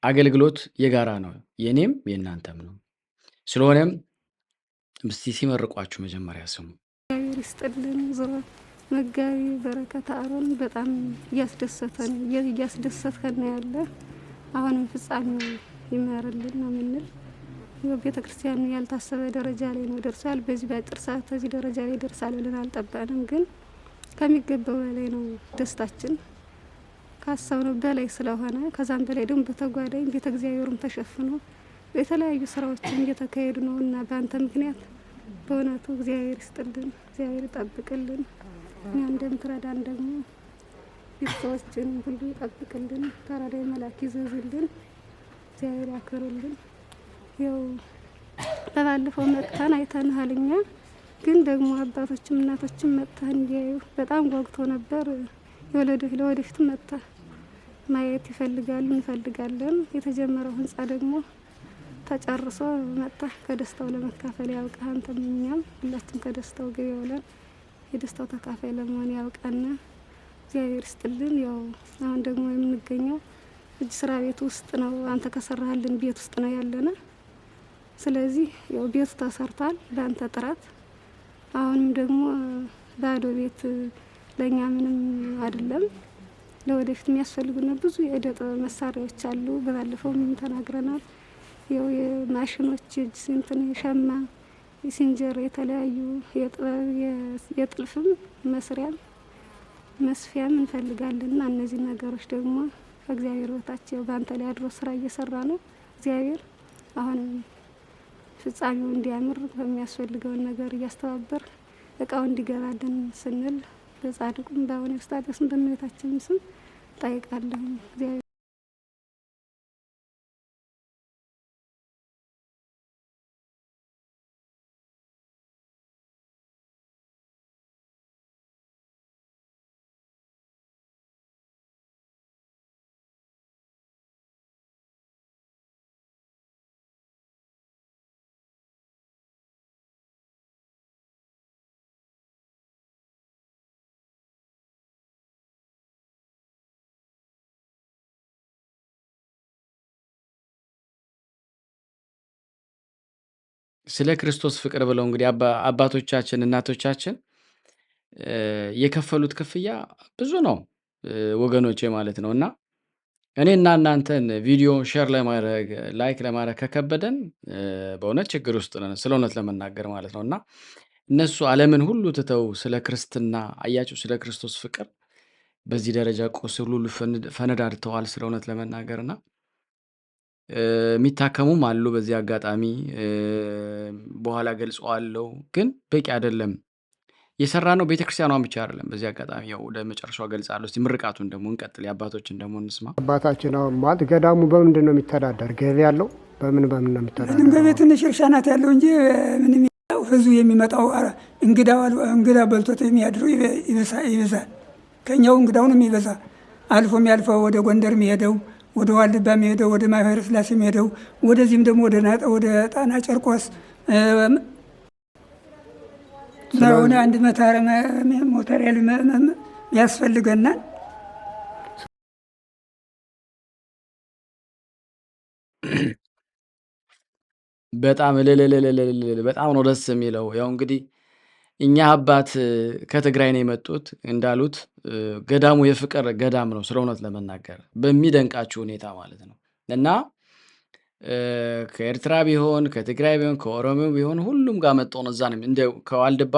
አገልግሎት የጋራ ነው፣ የኔም የእናንተም ነው። ስለሆነም እስቲ ሲመርቋችሁ መጀመሪያ ስሙ። እግዚአብሔር ይስጥልን። ዞሮ መጋቢ በረከት አሮን በጣም እያስደሰተን ያለ አሁንም ፍጻሜው ይመርልን ነው የምንል። ቤተ ክርስቲያኑ ያልታሰበ ደረጃ ላይ ነው ደርሷል። በዚህ በአጭር ሰዓት ከዚህ ደረጃ ላይ ደርሳል ብለን አልጠበቅንም፣ ግን ከሚገባው በላይ ነው ደስታችን፣ ካሰብነው በላይ ስለሆነ ከዛም በላይ ደግሞ በተጓዳኝ ቤተ እግዚአብሔሩም ተሸፍኖ የተለያዩ ስራዎችን እየተካሄዱ ነው እና በአንተ ምክንያት በእውነቱ እግዚአብሔር ይስጥልን፣ እግዚአብሔር ይጠብቅልን። እኛ እንደምትረዳን ደግሞ ቤተሰቦችን ሁሉ ይጠብቅልን፣ ተራዳይ መልአክ ይዘዝልን፣ እግዚአብሔር ያክብርልን። ያው በባለፈው መጥተን አይተንሃል። እኛ ግን ደግሞ አባቶችም እናቶችም መጥተህ እንዲያዩ በጣም ጓጉቶ ነበር። ለወደፊት መጥተህ ማየት እንፈልጋለን። የተጀመረው ህንጻ ደግሞ ተጨርሶ መጥተህ ከደስታው ለመካፈል ያብቃህ። አንተም እኛም ሁላችን ከደስታው ገቢ ብለን የደስታው ተካፋይ ለመሆን ያብቃና እግዚአብሔር ይስጥልን። ያው አሁን ደግሞ የምንገኘው እጅ ስራ ቤት ውስጥ ነው። አንተ ከሰራህልን ቤት ውስጥ ነው ያለነ። ስለዚህ ያው ቤቱ ተሰርቷል በአንተ ጥረት። አሁንም ደግሞ ባዶ ቤት ለእኛ ምንም አይደለም። ለወደፊት የሚያስፈልጉና ብዙ የእደ ጥበብ መሳሪያዎች አሉ። በባለፈው ምን ተናግረናል። ያው የማሽኖች እጅ እንትን ሸማ፣ ሲንጀር፣ የተለያዩ የጥበብ የጥልፍም መስሪያም መስፊያም እንፈልጋለንና እነዚህ ነገሮች ደግሞ ከእግዚአብሔር በታች ያው በአንተ ላይ አድሮ ስራ እየሰራ ነው። እግዚአብሔር አሁን ፍጻሜው እንዲያምር በሚያስፈልገውን ነገር እያስተባበር እቃው እንዲገባልን ስንል በጻድቁም በአቡነ ኤዎስጣቴዎስም በእመቤታችን ስም ጠይቃለሁ። እግዚአብሔር ስለ ክርስቶስ ፍቅር ብለው እንግዲህ አባቶቻችን እናቶቻችን የከፈሉት ክፍያ ብዙ ነው ወገኖቼ ማለት ነው። እና እኔና እናንተን ቪዲዮ ሼር ለማድረግ ላይክ ለማድረግ ከከበደን በእውነት ችግር ውስጥ ነን፣ ስለ እውነት ለመናገር ማለት ነው። እና እነሱ ዓለምን ሁሉ ትተው ስለ ክርስትና አያችሁ፣ ስለ ክርስቶስ ፍቅር በዚህ ደረጃ ቁስል ሁሉ ፈነዳድተዋል፣ ስለ እውነት ለመናገር እና የሚታከሙም አሉ። በዚህ አጋጣሚ በኋላ ገልጸዋለሁ፣ ግን በቂ አይደለም። የሰራነው ቤተክርስቲያኗን ብቻ አይደለም። በዚህ አጋጣሚ ያው ወደ መጨረሻው ገልጻለሁ። እስቲ ምርቃቱን ደግሞ እንቀጥል፣ የአባቶችን ደግሞ እንስማ። አባታችን አሁን ማለት ገዳሙ በምንድን ነው የሚተዳደር? ገቢ ያለው በምን ነው የሚተዳደር? ምንም ገቢ ትንሽ እርሻ ናት ያለው እንጂ ምንም ያው ህዝቡ የሚመጣው እንግዳ በልቶት የሚያድረው ይበዛል። ከኛው እንግዳውን የሚበዛ አልፎ የሚያልፈው ወደ ጎንደር የሚሄደው፣ ወደ ዋልድባ የሚሄደው፣ ወደ ማህበረ ስላሴ የሚሄደው፣ ወደዚህም ደግሞ ወደ ጣና ጨርቆስ ስለሆነ አንድ ሞተር ያስፈልገናል። በጣም በጣም ነው ደስ የሚለው። ያው እንግዲህ እኛ አባት ከትግራይ ነው የመጡት እንዳሉት ገዳሙ የፍቅር ገዳም ነው፣ ስለ እውነት ለመናገር በሚደንቃችሁ ሁኔታ ማለት ነው። እና ከኤርትራ ቢሆን ከትግራይ ቢሆን ከኦሮሞ ቢሆን ሁሉም ጋር መጥተው ነው። እዛ ነው እንደ ከዋልድባ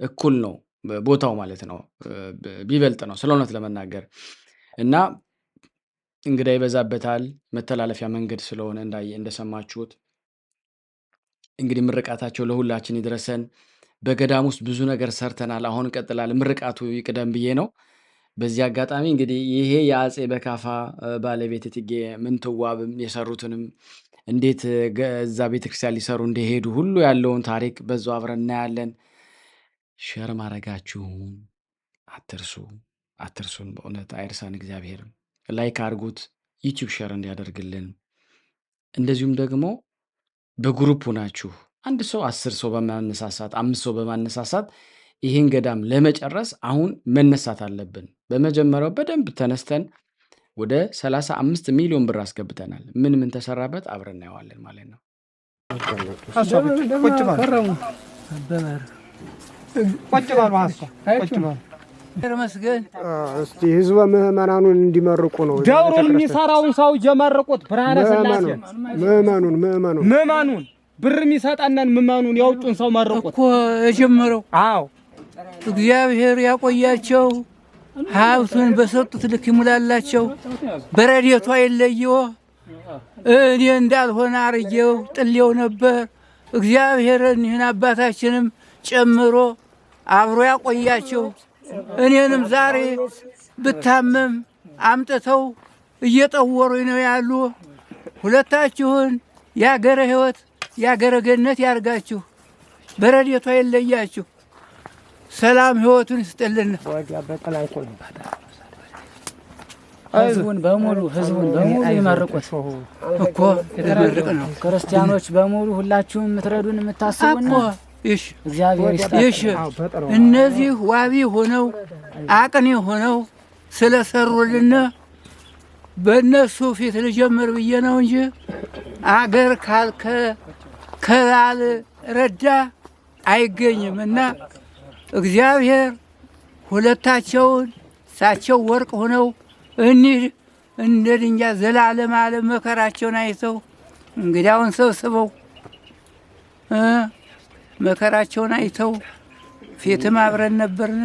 እኩል ነው ቦታው ማለት ነው፣ ቢበልጥ ነው ስለ እውነት ለመናገር። እና እንግዳ ይበዛበታል፣ መተላለፊያ መንገድ ስለሆነ እንደሰማችሁት። እንግዲህ ምርቃታቸው ለሁላችን ይድረሰን። በገዳም ውስጥ ብዙ ነገር ሰርተናል። አሁን እንቀጥላለን። ምርቃቱ ይቅደም ብዬ ነው። በዚህ አጋጣሚ እንግዲህ ይሄ የአፄ በካፋ ባለቤት እቴጌ ምንትዋብም የሰሩትንም እንዴት እዛ ቤተክርስቲያን ሊሰሩ እንደሄዱ ሁሉ ያለውን ታሪክ በዛው አብረን እናያለን። ሸር ማድረጋችሁን አትርሱን። በእውነት አይርሳን እግዚአብሔር። ላይክ አድርጉት፣ ዩቲዩብ ሸር እንዲያደርግልን እንደዚሁም ደግሞ በግሩፕ ሆናችሁ አንድ ሰው 10 ሰው በማነሳሳት 5 ሰው በማነሳሳት ይህን ገዳም ለመጨረስ አሁን መነሳት አለብን። በመጀመሪያው በደንብ ተነስተን ወደ 35 ሚሊዮን ብር አስገብተናል። ምን ምን ተሰራበት አብረን እናየዋለን ማለት ነው። መስገን እስቲ ህዝበ ምዕመናኑን እንዲመርቁ ነው። ደብሩን የሚሰራውን ሰው እየመረቁት ብርሃነ ስላሴ ምዕመኑን ብር የሚሰጠነን ምዕመኑን ያውጡን ሰው መረቁት እኮ የጀመረው። አዎ እግዚአብሔር ያቆያቸው፣ ሀብቱን በሰጡት ልክ ይሙላላቸው፣ በረድኤቱ አይለየው። እኔ እንዳልሆነ አርጌው ጥሌው ነበር። እግዚአብሔር እኒህን አባታችንም ጨምሮ አብሮ ያቆያቸው። እኔንም ዛሬ ብታመም አምጥተው እየጠወሩኝ ነው ያሉ። ሁለታችሁን ያገረ ሕይወት ያገረ ገነት ያርጋችሁ፣ በረድኤቱ አይለያችሁ፣ ሰላም ሕይወቱን ይስጥልን። ህዝቡን በሙሉ ይመርቁት እኮ ይመርቅ ነው። ክርስቲያኖች በሙሉ ሁላችሁም የምትረዱን የምታስቡን ይሽ እግዚአብሔር ይሽ እነዚህ ዋቢ ሆነው አቅኔ ሆነው ስለሰሩልን በእነሱ ፊት ልጀምር ብዬ ነው እንጂ አገር ከባል ረዳ አይገኝም። እና እግዚአብሔር ሁለታቸውን እሳቸው ወርቅ ሆነው እኒህ እንደ ድንጋይ ዘላለም ዓለም መከራቸውን አይተው እንግዲያውን ሰብስበው መከራቸውን አይተው ፊትም አብረን ነበርን።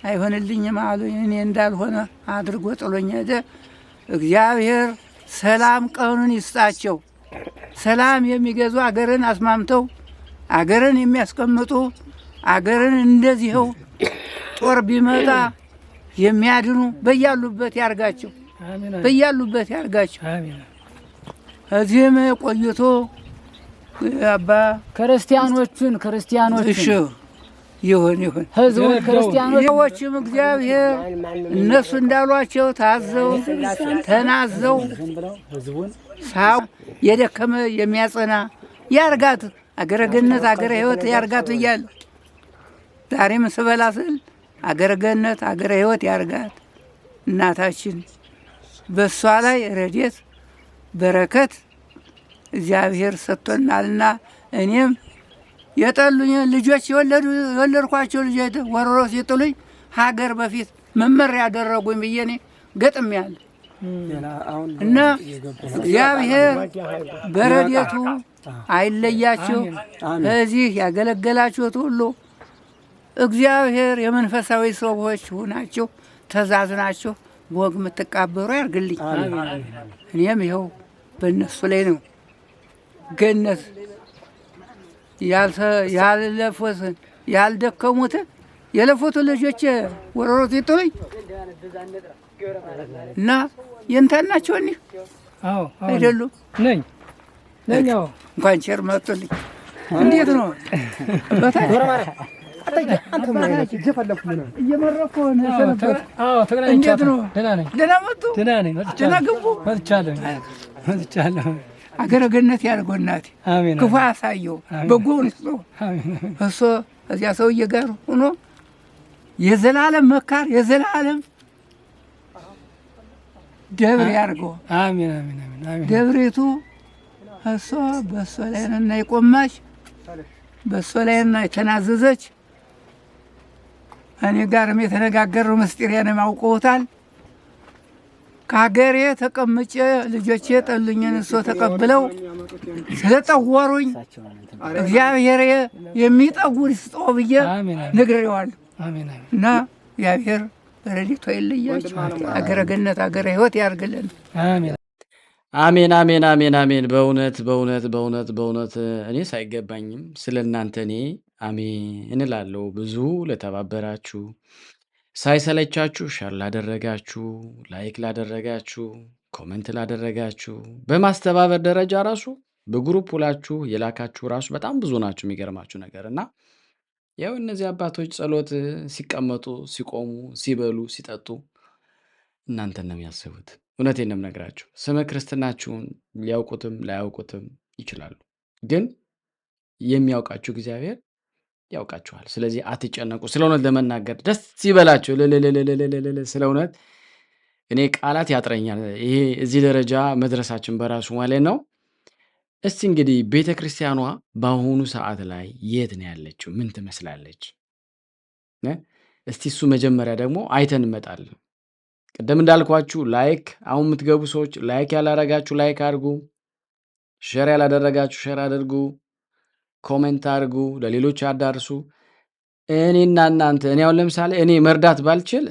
አይሆንልኝም አሉኝ። እኔ እንዳልሆነ አድርጎ ጥሎኝ ሄደ። እግዚአብሔር ሰላም ቀኑን ይስጣቸው። ሰላም የሚገዙ አገርን አስማምተው አገርን የሚያስቀምጡ አገርን እንደዚህው ጦር ቢመጣ የሚያድኑ በያሉበት ያርጋቸው፣ በያሉበት ያርጋቸው። እዚህም ቆይቶ አባ ክርስቲያኖችን እሺ ይሁን ህዝቡን ክርስቲያኖችም እግዚአብሔር እነሱ እንዳሏቸው ታዘው ተናዘው ሳው የደከመ የሚያጸና ያርጋት፣ አገረ ገነት አገረ ሕይወት ያርጋት ብያለሁ። ዛሬም ስበላ ስል አገረ ገነት አገረ ሕይወት ያርጋት እናታችን። በእሷ ላይ ረድኤት በረከት እግዚአብሔር ሰጥቶናልና እኔም የጠሉኝ ልጆች የወለድኳቸው ልጆች ወረሮ ሲጥሉኝ ሀገር በፊት መመሪያ ያደረጉኝ ብዬ እኔ ገጥሜያለሁ። እና እግዚአብሔር በረድኤቱ አይለያችሁ። እዚህ ያገለገላችሁት ሁሉ እግዚአብሔር የመንፈሳዊ ሰዎች ሁናችሁ ተዛዝናችሁ ወግ የምትቃበሩ ያርግልኝ። እኔም ይኸው በእነሱ ላይ ነው ገነት ያልለፉትን ያልደከሙትን የለፉትን ልጆች ወረሮ ሲጥሉኝ እና የእንታን ናቸው እኒህ አይደሉም? ነኝ እንኳን ቸር መጡልኝ። እንዴት ነው እየመረኩ እንዴት ነው? ደህና መጡ? ደህና ገቡ? መጥቻለሁ። አገረ ገነት ያድርገው እናቴ፣ ክፉ ያሳየው፣ በጎውን ይስጠው። እሱ እዚያ ሰውዬ ጋር ሆኖ የዘላለም መካር የዘላለም ደብር ያድርገው። ደብሪቱ እሷ በእሷ ላይ ነና የቆማች በእሷ ላይ ነና የተናዘዘች። እኔ ጋርም የተነጋገረው ምስጢሬንም አውቀውታል። ከሀገሬ ተቀምጬ ልጆቼ ጠሉኝን እሶ ተቀብለው ስለጠወሩኝ እግዚአብሔር የሚጠውር ይስጠው ብዬ ነግሬዋለሁ። እና እግዚአብሔር በረድኤቱ አይለያችሁ፣ አገረ ገነት አገረ ሕይወት ያርግልን። አሜን አሜን አሜን አሜን። በእውነት በእውነት በእውነት በእውነት እኔ ሳይገባኝም ስለ እናንተ እኔ አሜን እላለሁ። ብዙ ለተባበራችሁ፣ ሳይሰለቻችሁ ሸር ላደረጋችሁ፣ ላይክ ላደረጋችሁ፣ ኮመንት ላደረጋችሁ፣ በማስተባበር ደረጃ ራሱ በግሩፕ ሁላችሁ የላካችሁ ራሱ በጣም ብዙ ናችሁ። የሚገርማችሁ ነገር እና ያው እነዚህ አባቶች ጸሎት ሲቀመጡ፣ ሲቆሙ፣ ሲበሉ፣ ሲጠጡ እናንተን ነው የሚያስቡት። እውነቴን ነው የምነግራችሁ። ስመ ክርስትናችሁን ሊያውቁትም ላያውቁትም ይችላሉ፣ ግን የሚያውቃችሁ እግዚአብሔር ያውቃችኋል። ስለዚህ አትጨነቁ። ስለ እውነት ለመናገር ደስ ይበላችሁ። ስለ እውነት እኔ ቃላት ያጥረኛል፣ ይሄ እዚህ ደረጃ መድረሳችን በራሱ ማለት ነው። እስቲ እንግዲህ ቤተ ክርስቲያኗ በአሁኑ ሰዓት ላይ የት ነው ያለችው? ምን ትመስላለች? እስቲ እሱ መጀመሪያ ደግሞ አይተን እንመጣለን። ቅድም እንዳልኳችሁ ላይክ፣ አሁን የምትገቡ ሰዎች ላይክ ያላረጋችሁ ላይክ አድርጉ፣ ሼር ያላደረጋችሁ ሼር አድርጉ፣ ኮሜንት አድርጉ፣ ለሌሎች አዳርሱ። እኔና እናንተ እኔ አሁን ለምሳሌ እኔ መርዳት ባልችል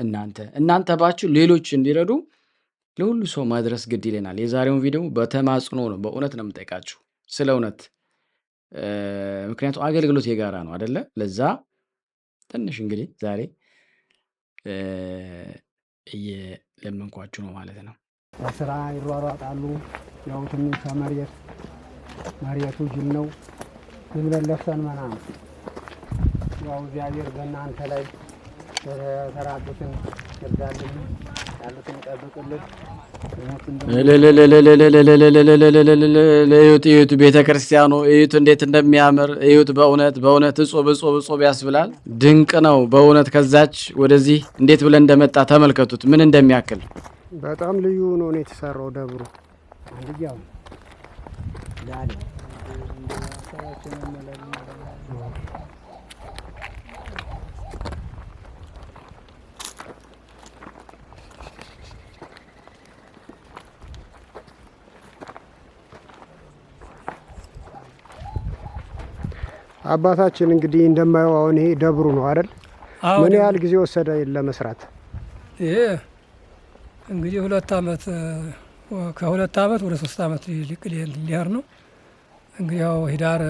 እናንተ ባችሁ ሌሎች እንዲረዱ ለሁሉ ሰው ማድረስ ግድ ይለናል። የዛሬውን ቪዲዮ በተማጽኖ ነው፣ በእውነት ነው የምጠይቃችሁ፣ ስለ እውነት። ምክንያቱም አገልግሎት የጋራ ነው አደለ? ለዛ ትንሽ እንግዲህ ዛሬ እየለመንኳችሁ ነው ማለት ነው። በስራ ይሯሯጣሉ። ያው ትንሽ መሬቱ ጅል ነው። ዝም ብለን ለፍተን ምናምን ያው እግዚአብሔር በእናንተ ላይ የተራቡትን ይርዳልን፣ ያሉትን ይጠብቅልን። እዩት ቤተ ክርስቲያኑ እዩት እንዴት እንደሚያምር እዩት። በእውነት እጾብ ያስብላል። ድንቅ ነው በእውነት። ከዛች ወደዚህ እንዴት ብለን እንደመጣ ተመልከቱት፣ ምን እንደሚያክል በጣም ልዩ ነው የተሰራው ደብሩ። አባታችን እንግዲህ እንደማየው አሁን ይሄ ደብሩ ነው አይደል? ምን ያህል ጊዜ ወሰደ ለመስራት? ይሄ እንግዲህ 2 ዓመት ከ2 ዓመት ወደ 3 ዓመት ሊሄድ ነው። እንግዲህ ያው ሂዳር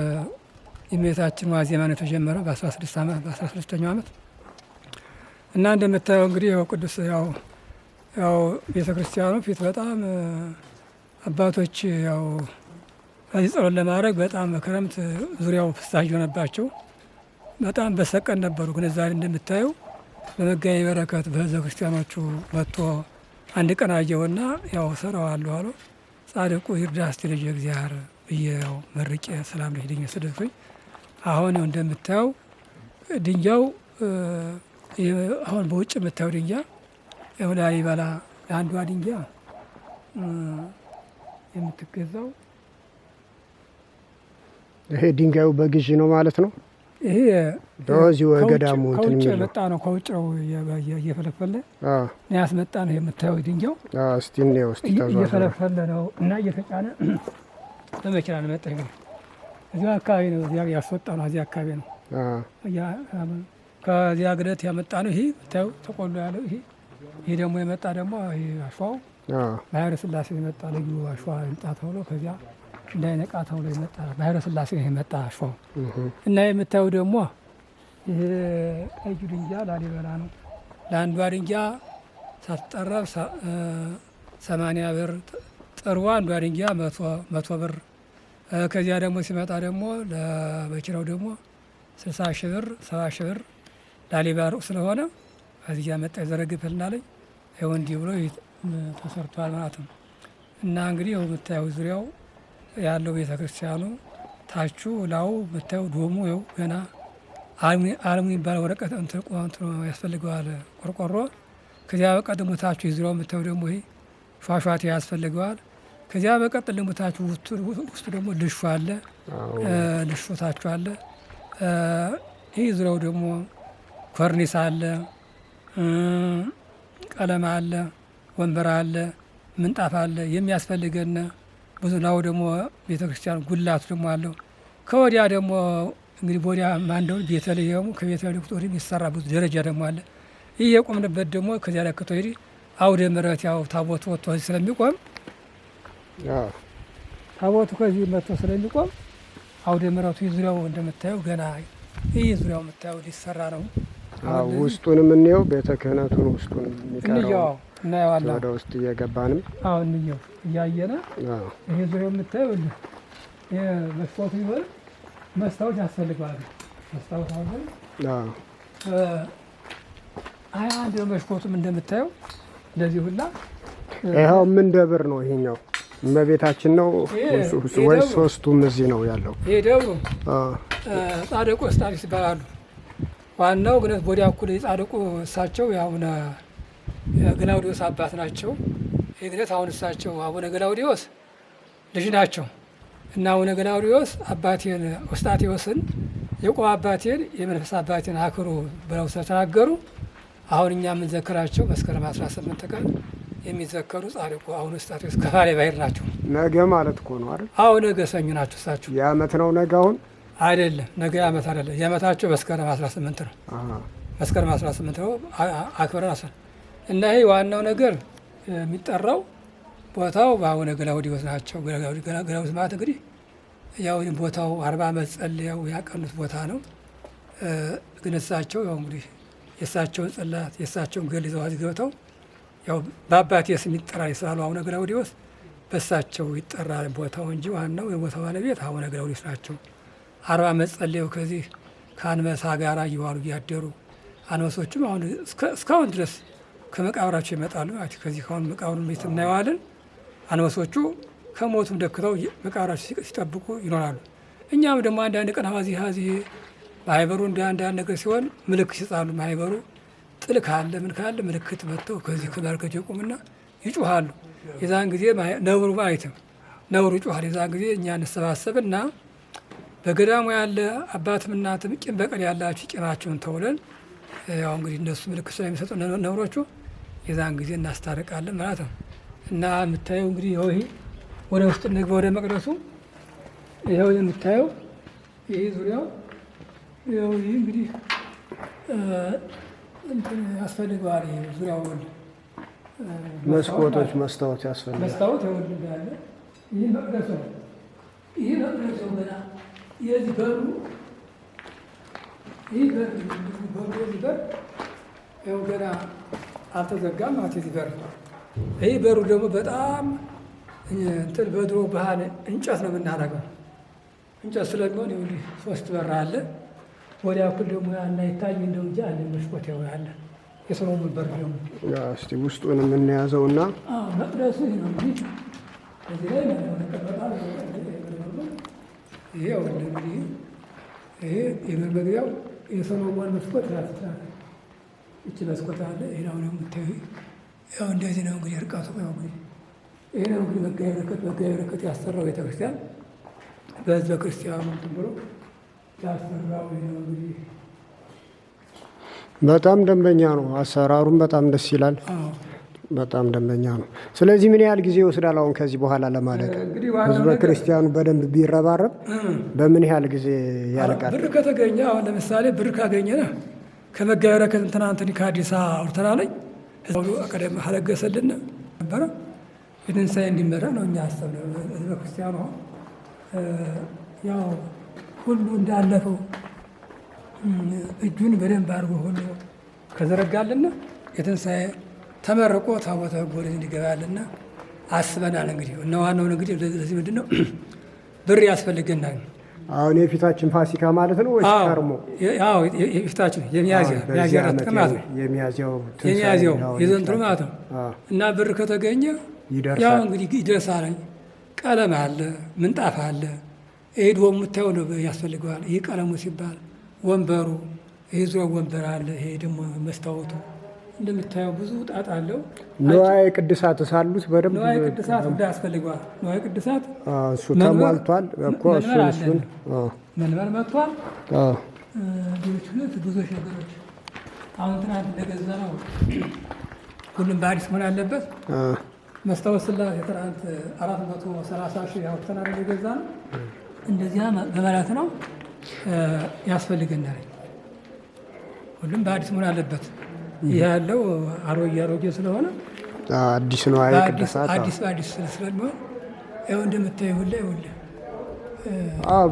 የእመቤታችን ዋዜማ ነው የተጀመረው በ16ኛው ዓመት እና እንደምታየው እንግዲህ ያው ቅዱስ ያው ቤተ ክርስቲያኑ ፊት በጣም አባቶች ያው ከዚህ ጸሎት ለማድረግ በጣም ክረምት ዙሪያው ፍሳሽ ሆነባቸው በጣም በሰቀን ነበሩ። ግን ዛሬ እንደምታየው በመጋቢ በረከት በህዝበ ክርስቲያኖቹ መጥቶ አንድ ቀን አየውና ያው ሰራዋለሁ አሉ። ጻድቁ ይርዳ እስቲ ልጅ እግዚአብሔር ብዬ ያው መርቄ ሰላም ልጅ ድኝ ስደቶኝ አሁን እንደምታየው ድንጋው አሁን በውጭ የምታየው ድንጋይ ያው ላሊበላ ለአንዷ ድንጋይ የምትገዛው ይሄ ድንጋዩ በግዢ ነው ማለት ነው። ይሄ በዚሁ ገዳሙ እንትን ከውጭ መጣ ነው። ከውጭ ነው እየፈለፈለ ነው ያስመጣ ነው የምታየው ድንጋዩ። እስቲ ነው እስቲ ታዟል እየፈለፈለ ነው እና እየተጫነ በመኪና ነው መጣ። ይገርም እዚህ አካባቢ ነው እዚያ ያስወጣ ነው። እዚህ አካባቢ ነው ከዚያ ግለት ያመጣ ነው። ይሄ ታው ተቆሎ ያለው ይሄ ደግሞ የመጣ ደግሞ ይሄ አሸዋው ባህረ ስላሴ የመጣ ልዩ አሸዋ እንጣ ተብሎ ከዚያ እንዳይነቃ ተብሎ የመጣ ባህረ ስላሴ የመጣ አሸዋው እና የምታየው ደግሞ ይሄ ቀይ ድንጋይ ላሊበላ ነው። ለአንዷ ድንጋይ ሳትጠረብ 80 ብር ጥርዋ አንዷ ድንጋይ 100 ብር። ከዚያ ደግሞ ሲመጣ ደግሞ ለበኪራው ደግሞ 60 ሺህ ብር 70 ሺህ ብር ላሊበላ ስለሆነ ከዚያ መጣ ይዘረግፈልናለኝ ይኸው እንዲህ ብሎ ተሰርቷል ማለት ነው። እና እንግዲህ ይኸው የምታየው ዙሪያው ያለው ቤተ ክርስቲያኑ ታቹ ላው የምታየው ዶሙ ይኸው ገና አልሙ የሚባል ወረቀት እንትን ያስፈልገዋል ቆርቆሮ። ከዚያ በቀጥሞ ታቹ ዙሪያው የምታየው ደግሞ ይሄ ፏፏቴ ያስፈልገዋል። ከዚያ በቀጥል ደግሞ ታቹ ውስጡ ደግሞ ልሹ አለ፣ ልሹ ታቹ አለ። ይህ ዙሪያው ደግሞ ኮርኒስ አለ፣ ቀለም አለ፣ ወንበር አለ፣ ምንጣፍ አለ። የሚያስፈልገን ብዙ ነው። ደግሞ ቤተክርስቲያን ጉላቱ ደግሞ አለው። ከወዲያ ደግሞ እንግዲህ ወዲያ ማንደው ቤተልሔሙ ከቤተልሔሙ ወዲህ የሚሰራ ብዙ ደረጃ ደግሞ አለ። ይህ የቆምንበት ደግሞ ከዚያ ለክቶ ሄዲ አውደ ምሕረት ያው ታቦቱ ወጥቶ ስለሚቆም ታቦቱ ከዚህ መጥቶ ስለሚቆም አውደ ምሕረቱ ዙሪያው እንደምታየው ገና ይህ ዙሪያው የምታየው ሊሰራ ነው። ውስጡንም እንየው ቤተ ክህነቱን ውስጡን እንየው እናየዋለን። ወደ ውስጥ እየገባንም እንየው እያየነ ይሄ ዙሪያው የምታየው ይሄ መስታወቱ ይሆን መስታወት ያስፈልገዋል። መስታወት አሁን አንድ መስኮቱም እንደምታየው እንደዚህ ሁላ ይኸው ምን ደብር ነው ይሄኛው? እመቤታችን ነው ወይስ ሶስቱም እዚህ ነው ያለው? ይሄ ደብሩ ጻድቁ እስጣሊስ ይባላሉ። ዋናው ግን ወዲያ እኩል ጻድቁ እሳቸው የአቡነ ገላውዲዮስ አባት ናቸው። ይህ ግነት አሁን እሳቸው አቡነ ገላውዲዮስ ልጅ ናቸው እና አቡነ ገላውዲዮስ አባቴን ውስጣቴዎስን የቆብ አባቴን የመንፈስ አባቴን አክሩ ብለው ስለተናገሩ አሁን እኛ የምንዘክራቸው መስከረም 18 ቀን የሚዘከሩ ጻድቁ አሁን ውስጣቴዎስ ከፋሌ ባሕር ናቸው። ነገ ማለት እኮ ነው አይደል? አዎ ነገ ሰኞ ናቸው እሳቸው። የዓመት ነው ነገ? አሁን አይደለም ነገ የዓመት አይደለም። የዓመታቸው መስከረም 18 ነው። መስከረም 18 ነው አክብረን እና ይሄ ዋናው ነገር የሚጠራው ቦታው በአቡነ ገላውዲዮስ ናቸው። ገላውዲዮስ ማለት እንግዲህ ያው ቦታው 40 ዓመት ጸልየው ያቀኑት ቦታ ነው። ግን እሳቸው ያው እንግዲህ የእሳቸውን ጽላት የእሳቸውን ገድል ይዘው ገብተው ያው በአባቴ ስም ይጠራል ስላሉ አቡነ ገላውዲዮስ በእሳቸው ይጠራል ቦታው እንጂ ዋናው የቦታው ባለቤት አቡነ ገላውዲዮስ ናቸው። 40 ዓመት ጸልየው ከዚህ ከአንበሳ ጋር እየዋሉ እያደሩ አንበሶቹም አሁን እስካሁን ድረስ ከመቃብራቸው ይመጣሉ። ከዚህ ካሁን መቃብሩን ቤት እናየዋለን። አንበሶቹ ከሞቱም ደክተው መቃብራቸው ሲጠብቁ ይኖራሉ። እኛም ደግሞ አንዳንድ ቀን ሀዚ ማህበሩ እንደ አንዳንድ ነገር ሲሆን ምልክት ይጻሉ። ማህበሩ ጥል ካለ ምን ካለ ምልክት መጥተው ከዚህ ከመልከት ይቆሙና ይጮሃሉ። የዛን ጊዜ ነብሩ አይተም ነብሩ ይጮሃል። የዛን ጊዜ እኛ እንሰባሰብና በገዳሙ ያለ አባትም እናትም ቂም በቀል ያላችሁ ቂማችሁን ተውለን ያው እንግዲህ እነሱ ምልክት ስለሚሰጡ ነብሮቹ የዛን ጊዜ እናስታርቃለን ማለት ነው። እና የምታየው እንግዲህ ይኸው ይሄ ወደ ውስጥ እንግባ ወደ መቅደሱ። ይኸው የምታየው ይሄ ዙሪያው ይኸው ይሄ እንግዲህ እንትን ያስፈልገዋል። ይሄ ዙሪያው መስኮቶች መስታወት ያስፈልጋል። መስታወት ይኸው እንዳለ ይሄ መቅደሱ ነው። ይሄ መቅደሱ ገና የዚህ በሩ ይህ በር ይኸው ገና አልተዘጋም ማለት የዚህ በር። ይህ በሩ ደግሞ በጣም እንትን በድሮ ባህል እንጨት ነው የምናደርገው። እንጨት ስለሚሆን ይኸውልህ 3 በር አለ። ወዲያ እኩል ደግሞ ያና ይታይ እንደው እንጂ አለ መስኮት ያው ያለ የሰሎሞን በር ደግሞ እስቲ ውስጡን የምንያዘውና መቅደሱ ይሄ ነው እንጂ እዚህ ላይ ነው ተቀበጣል። ይሄው እንግዲህ ይሄ የመግቢያው የሰሎሞን መስኮት ናት። እቺ መስኮት አለ። ይሄ ነው የምታየው። ያው እንደዚህ ነው እንግዲህ እርቃቱ ነው እንግዲህ ይሄ ነው እንግዲህ መጋቢ በረከት ያሰራው ቤተክርስቲያን በህዝበ ክርስቲያኑ ብሎ ያሰራው ነው እንግዲህ በጣም ደንበኛ ነው። አሰራሩም በጣም ደስ ይላል። በጣም ደንበኛ ነው። ስለዚህ ምን ያህል ጊዜ ይወስዳል አሁን ከዚህ በኋላ ለማለቅ? ህዝበ ክርስቲያኑ በደንብ ቢረባረብ በምን ያህል ጊዜ ያልቃል? ብር ከተገኘ አሁን ለምሳሌ ብር ካገኘ ከመጋቢ በረከት እንትን ከአዲስ አውርተና ላይ ህዝቡ ቀደም አለገሰልን ነበረ የትንሣኤ እንዲመራ ነው እኛ አሰብነው። ህዝበ ክርስቲያኑ ያው ሁሉ እንዳለፈው እጁን በደንብ አድርጎ ሁሉ ከዘረጋልና የትንሣኤ ተመርቆ ታቦተ ሕጉ ወደዚህ እንዲገባልና አስበናል። እንግዲህ እና ዋናው እንግዲህ ለዚህ ምንድን ነው ብር ያስፈልገናል። አሁን የፊታችን ፋሲካ ማለት ነው ወይስ ከርሞ? አዎ የፊታችን የሚያዝያው የዘንድሮ ማለት ነው። እና ብር ከተገኘ ያው እንግዲህ ይደርሳል። ቀለም አለ፣ ምንጣፍ አለ። ይሄ ደግሞ የምታየው ነው ያስፈልገዋል። ይህ ቀለሙ ሲባል ወንበሩ፣ ይሄ ዙሪያው ወንበር አለ። ይሄ ደግሞ መስታወቱ እንደምታየው ብዙ ጣጣ አለው። ንዋየ ቅድሳት ሳሉት በደንብ ንዋየ ቅድሳት ያስፈልገዋል። ንዋየ ቅድሳት እሱ ተሟልቷል እኮ እሱን መንበር መጥቷል። ሌሎች ብዙ ነገሮች አሁን ትናንት እንደገዛ ነው። ሁሉም በአዲስ መሆን አለበት። መስታወት ስላሴ ትናንት 430 ሺህ አውጥተናል የገዛ ነው። እንደዚያ በማለት ነው ያስፈልገናል። ሁሉም በአዲስ መሆን አለበት። ይህ ያለው አሮጌ ስለሆነ አዲስ ነው። አይ ቅድሳት አዲስ ስለሚሆን ያው እንደምታየው ሁላ ይውል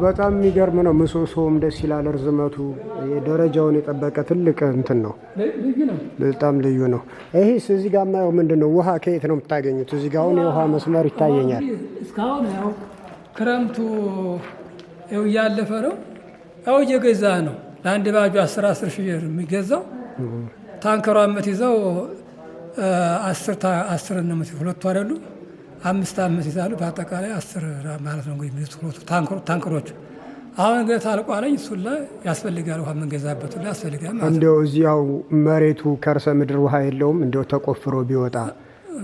በጣም የሚገርም ነው። ምሰሶውም ደስ ይላል። ርዝመቱ ደረጃውን የጠበቀ ትልቅ እንትን ነው። ልዩ ነው። በጣም ልዩ ነው። ይሄስ እዚህ ጋር የማየው ምንድን ነው? ውሃ ከየት ነው የምታገኙት? እዚህ ጋር አሁን የውሃ መስመር ይታየኛል። እስካሁን ያው ክረምቱ ያው እያለፈ ነው። ያው እየገዛ ነው። ለአንድ ባጁ 10 ሺህ የሚገዛው ታንከሯ የምትይዘው 10 ነው ሁለቱ አይደሉ 5 ይዛሉ። በአጠቃላይ 10 ማለት ነው እንግዲህ ሁለቱ ታንከሮቹ። አሁን ግን ታልቋለኝ እሱን ላይ ያስፈልጋል ውሃ የምንገዛበት ላይ ያስፈልጋል ማለት ነው። እንደው እዚያው መሬቱ ከርሰ ምድር ውሃ የለውም? እንደው ተቆፍሮ ቢወጣ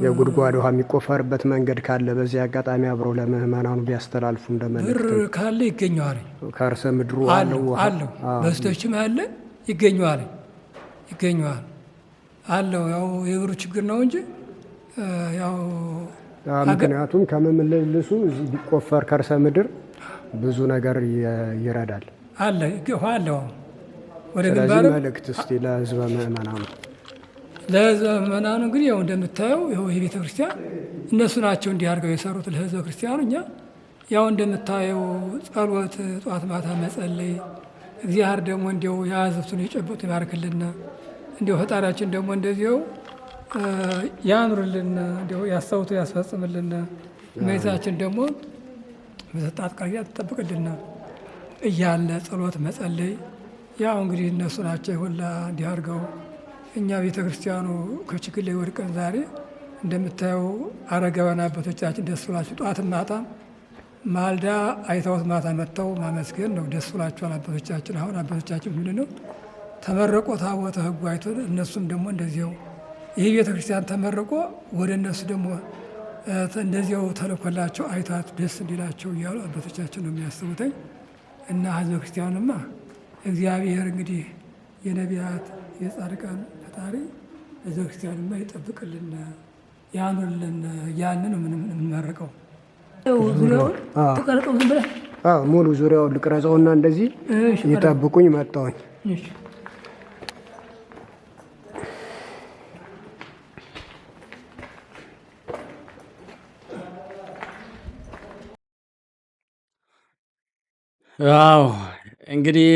የጉድጓድ ውሃ የሚቆፈርበት መንገድ ካለ በዚህ አጋጣሚ አብረው ለምእመናኑ ቢያስተላልፉ እንደመልእክት። ብር ካለ ይገኘዋል። ከርሰ ምድሩ አለው ውሃ አለው በስቶችም ያለ ይገኘዋል አለው። ያው የብሩ ችግር ነው እንጂ ያው ምክንያቱም ከመመለሱ እዚህ ቢቆፈር ከርሰ ምድር ብዙ ነገር ይረዳል አለ ውሃ አለው። ወደ ግንባር መልእክት እስቲ ለህዝበ ምእመናኑ እንግዲህ ያው እንደምታየው ይሄ ቤተ ክርስቲያን እነሱ ናቸው እንዲህ አድርገው የሰሩት ለህዝበ ክርስቲያኑ። እኛ ያው እንደምታየው ጸሎት ጧት ማታ መጸለይ፣ እግዚአብሔር ደግሞ እንዲያው የያዙትን የጨበጡ ይባርክልና እንዲያው ፈጣሪያችን ደግሞ እንደዚያው ያኑርልን፣ እንዲያው ያሰቡት ያስፈጽምልን። እመቤታችን ደግሞ በሰጣት ቃል ትጠብቅልና እያለ ጸሎት መጸለይ ያው እንግዲህ እነሱ ናቸው ሁላ እንዲህ አድርገው እኛ ቤተ ክርስቲያኑ ከችግር ላይ ወድቀን ዛሬ እንደምታየው አረጋውያን አባቶቻችን ደስ ብላቸው ጧትም ማታም ማልዳ አይተውት ማታ መጥተው ማመስገን ነው። ደስ ብላቸዋል አባቶቻችን። አሁን አባቶቻችን ምንድን ነው ተመረቆ ታቦተ ሕጉ አይቶ እነሱም ደግሞ እንደዚያው ይህ ቤተ ክርስቲያን ተመርቆ ወደ እነሱ ደግሞ እንደዚያው ተልኮላቸው አይታት ደስ እንዲላቸው እያሉ አባቶቻችን ነው የሚያስቡትኝ። እና ህዝበ ክርስቲያኑማ እግዚአብሔር እንግዲህ የነቢያት የጻድቃን ፈጣሪ ህዝበ ክርስቲያኑማ ይጠብቅልን ያኑርልን እያልን ነው የምንመርቀው። ዙሪያውን ተቀርቀው ዝም ብለህ ሙሉ ዙሪያውን ልቅረጸውና እንደዚህ ይጠብቁኝ መጣሁኝ። አዎ እንግዲህ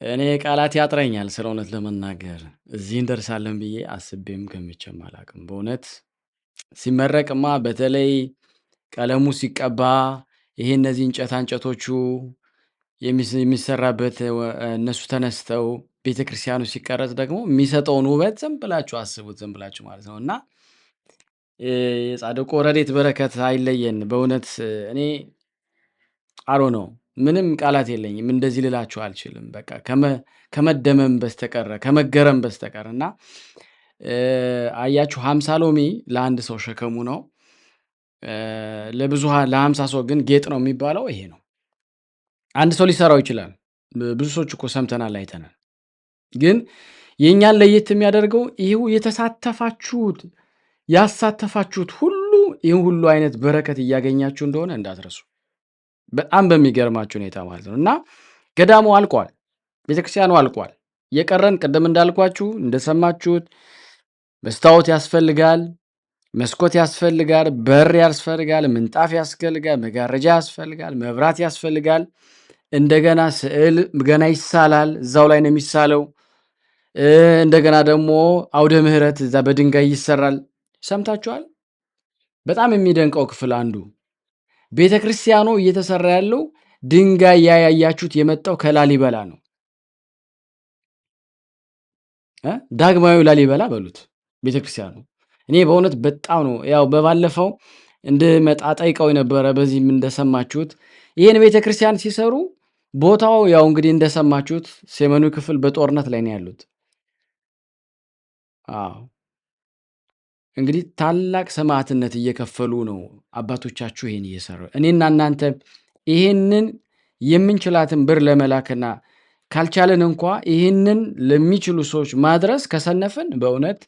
እኔ ቃላት ያጥረኛል ስለ እውነት ለመናገር እዚህ እንደርሳለን ብዬ አስቤም ገምቼም አላውቅም። በእውነት ሲመረቅማ በተለይ ቀለሙ ሲቀባ ይሄ እነዚህ እንጨቶቹ የሚሰራበት እነሱ ተነስተው ቤተክርስቲያኑ ሲቀረጽ ደግሞ የሚሰጠውን ውበት ዝም ብላችሁ አስቡት፣ ዝም ብላችሁ ማለት ነው። እና የጻድቁ ረድኤት በረከት አይለየን። በእውነት እኔ አሮ ነው ምንም ቃላት የለኝም። እንደዚህ ልላችሁ አልችልም። በቃ ከመደመም በስተቀር ከመገረም በስተቀር እና አያችሁ 50 ሎሚ ለአንድ ሰው ሸከሙ ነው። ለብዙሃን ለ50 ሰው ግን ጌጥ ነው የሚባለው ይሄ ነው። አንድ ሰው ሊሰራው ይችላል። ብዙ ሰዎች እኮ ሰምተናል፣ አይተናል። ግን የኛን ለየት የሚያደርገው ይሄው ያሳተፋችሁት ሁሉ ይሄን ሁሉ አይነት በረከት እያገኛችሁ እንደሆነ እንዳትረሱ። በጣም በሚገርማችሁ ሁኔታ ማለት ነው። እና ገዳሙ አልቋል፣ ቤተክርስቲያኑ አልቋል። የቀረን ቅድም እንዳልኳችሁ እንደሰማችሁት መስታወት ያስፈልጋል፣ መስኮት ያስፈልጋል፣ በር ያስፈልጋል፣ ምንጣፍ ያስፈልጋል፣ መጋረጃ ያስፈልጋል፣ መብራት ያስፈልጋል። እንደገና ስዕል ገና ይሳላል፣ እዛው ላይ ነው የሚሳለው። እንደገና ደግሞ አውደ ምሕረት እዛ በድንጋይ ይሰራል። ሰምታችኋል። በጣም የሚደንቀው ክፍል አንዱ ቤተ ክርስቲያኑ እየተሰራ ያለው ድንጋይ ያያያችሁት የመጣው ከላሊበላ ነው። ዳግማዊ ላሊበላ በሉት ቤተ ክርስቲያኑ። እኔ በእውነት በጣም ነው ያው በባለፈው እንድመጣ ጠይቀው የነበረ በዚህም እንደሰማችሁት ይህን ቤተ ክርስቲያን ሲሰሩ ቦታው ያው እንግዲህ እንደሰማችሁት ሰሜኑ ክፍል በጦርነት ላይ ነው ያሉት። እንግዲህ ታላቅ ሰማዕትነት እየከፈሉ ነው አባቶቻችሁ ይሄን እየሰሩ። እኔና እናንተ ይሄንን የምንችላትን ብር ለመላክና ካልቻለን እንኳ ይሄንን ለሚችሉ ሰዎች ማድረስ ከሰነፍን በእውነት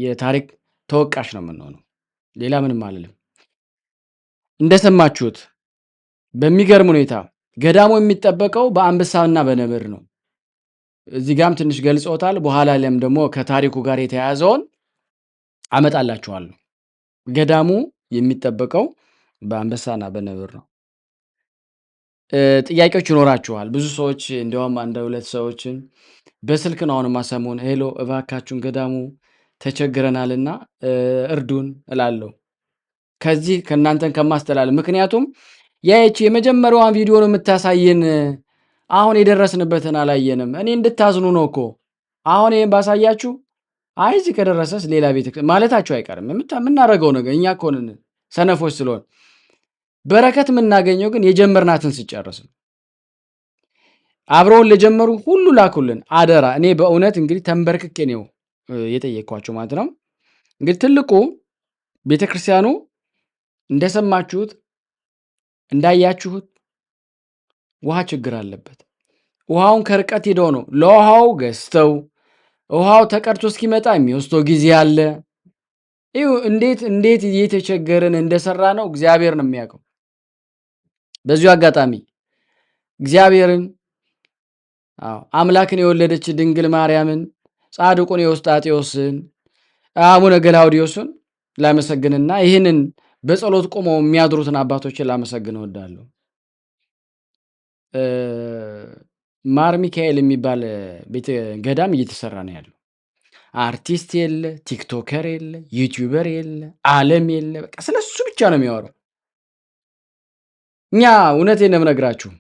የታሪክ ተወቃሽ ነው የምንሆነው። ሌላ ምንም አልልም። እንደሰማችሁት በሚገርም ሁኔታ ገዳሙ የሚጠበቀው በአንበሳና በነብር ነው። እዚህ ጋም ትንሽ ገልጾታል። በኋላ ላይም ደግሞ ከታሪኩ ጋር የተያያዘውን አመጣላችኋለሁ። ገዳሙ የሚጠበቀው በአንበሳና በነብር ነው። ጥያቄዎች ይኖራችኋል። ብዙ ሰዎች እንዲያውም አንድ ሁለት ሰዎችን በስልክ ነው አሁን ማሰሙን ሄሎ እባካችሁን ገዳሙ ተቸግረናልና እርዱን እላለሁ። ከዚህ ከእናንተን ከማስተላለፍ ምክንያቱም ያቺ የመጀመሪያዋን ቪዲዮ ነው የምታሳየን። አሁን የደረስንበትን አላየንም። እኔ እንድታዝኑ ነው እኮ አሁን ይሄን ባሳያችሁ አይ እዚህ ከደረሰስ ሌላ ቤት ማለታችሁ አይቀርም። የምናደርገው ነገር እኛ እኮ ነን ሰነፎች ስለሆን፣ በረከት የምናገኘው ግን የጀመርናትን ስጨርስ ነው። አብረውን ለጀመሩ ሁሉ ላኩልን አደራ። እኔ በእውነት እንግዲህ ተንበርክኬ ነው የጠየቅኳቸው ማለት ነው። እንግዲህ ትልቁ ቤተክርስቲያኑ እንደሰማችሁት እንዳያችሁት ውሃ ችግር አለበት። ውሃውን ከርቀት ሄደው ነው ለውሃው ገዝተው ውሃው ተቀድቶ እስኪመጣ የሚወስደው ጊዜ አለ። ይኸው እንዴት እየተቸገርን እንደሰራ ነው እግዚአብሔር ነው የሚያውቀው። በዚሁ አጋጣሚ እግዚአብሔርን አምላክን የወለደች ድንግል ማርያምን፣ ጻድቁን የውስጣጤዎስን፣ አቡነ ገላውዲዮስን ላመሰግንና ይህንን በጸሎት ቆመው የሚያድሩትን አባቶችን ላመሰግን እወዳለሁ። ማር ሚካኤል የሚባል ቤተ ገዳም እየተሰራ ነው ያለው። አርቲስት የለ፣ ቲክቶከር የለ፣ ዩቲዩበር የለ፣ ዓለም የለ። በቃ ስለሱ ብቻ ነው የሚያወራው። እኛ እውነቴን ነው የምነግራችሁ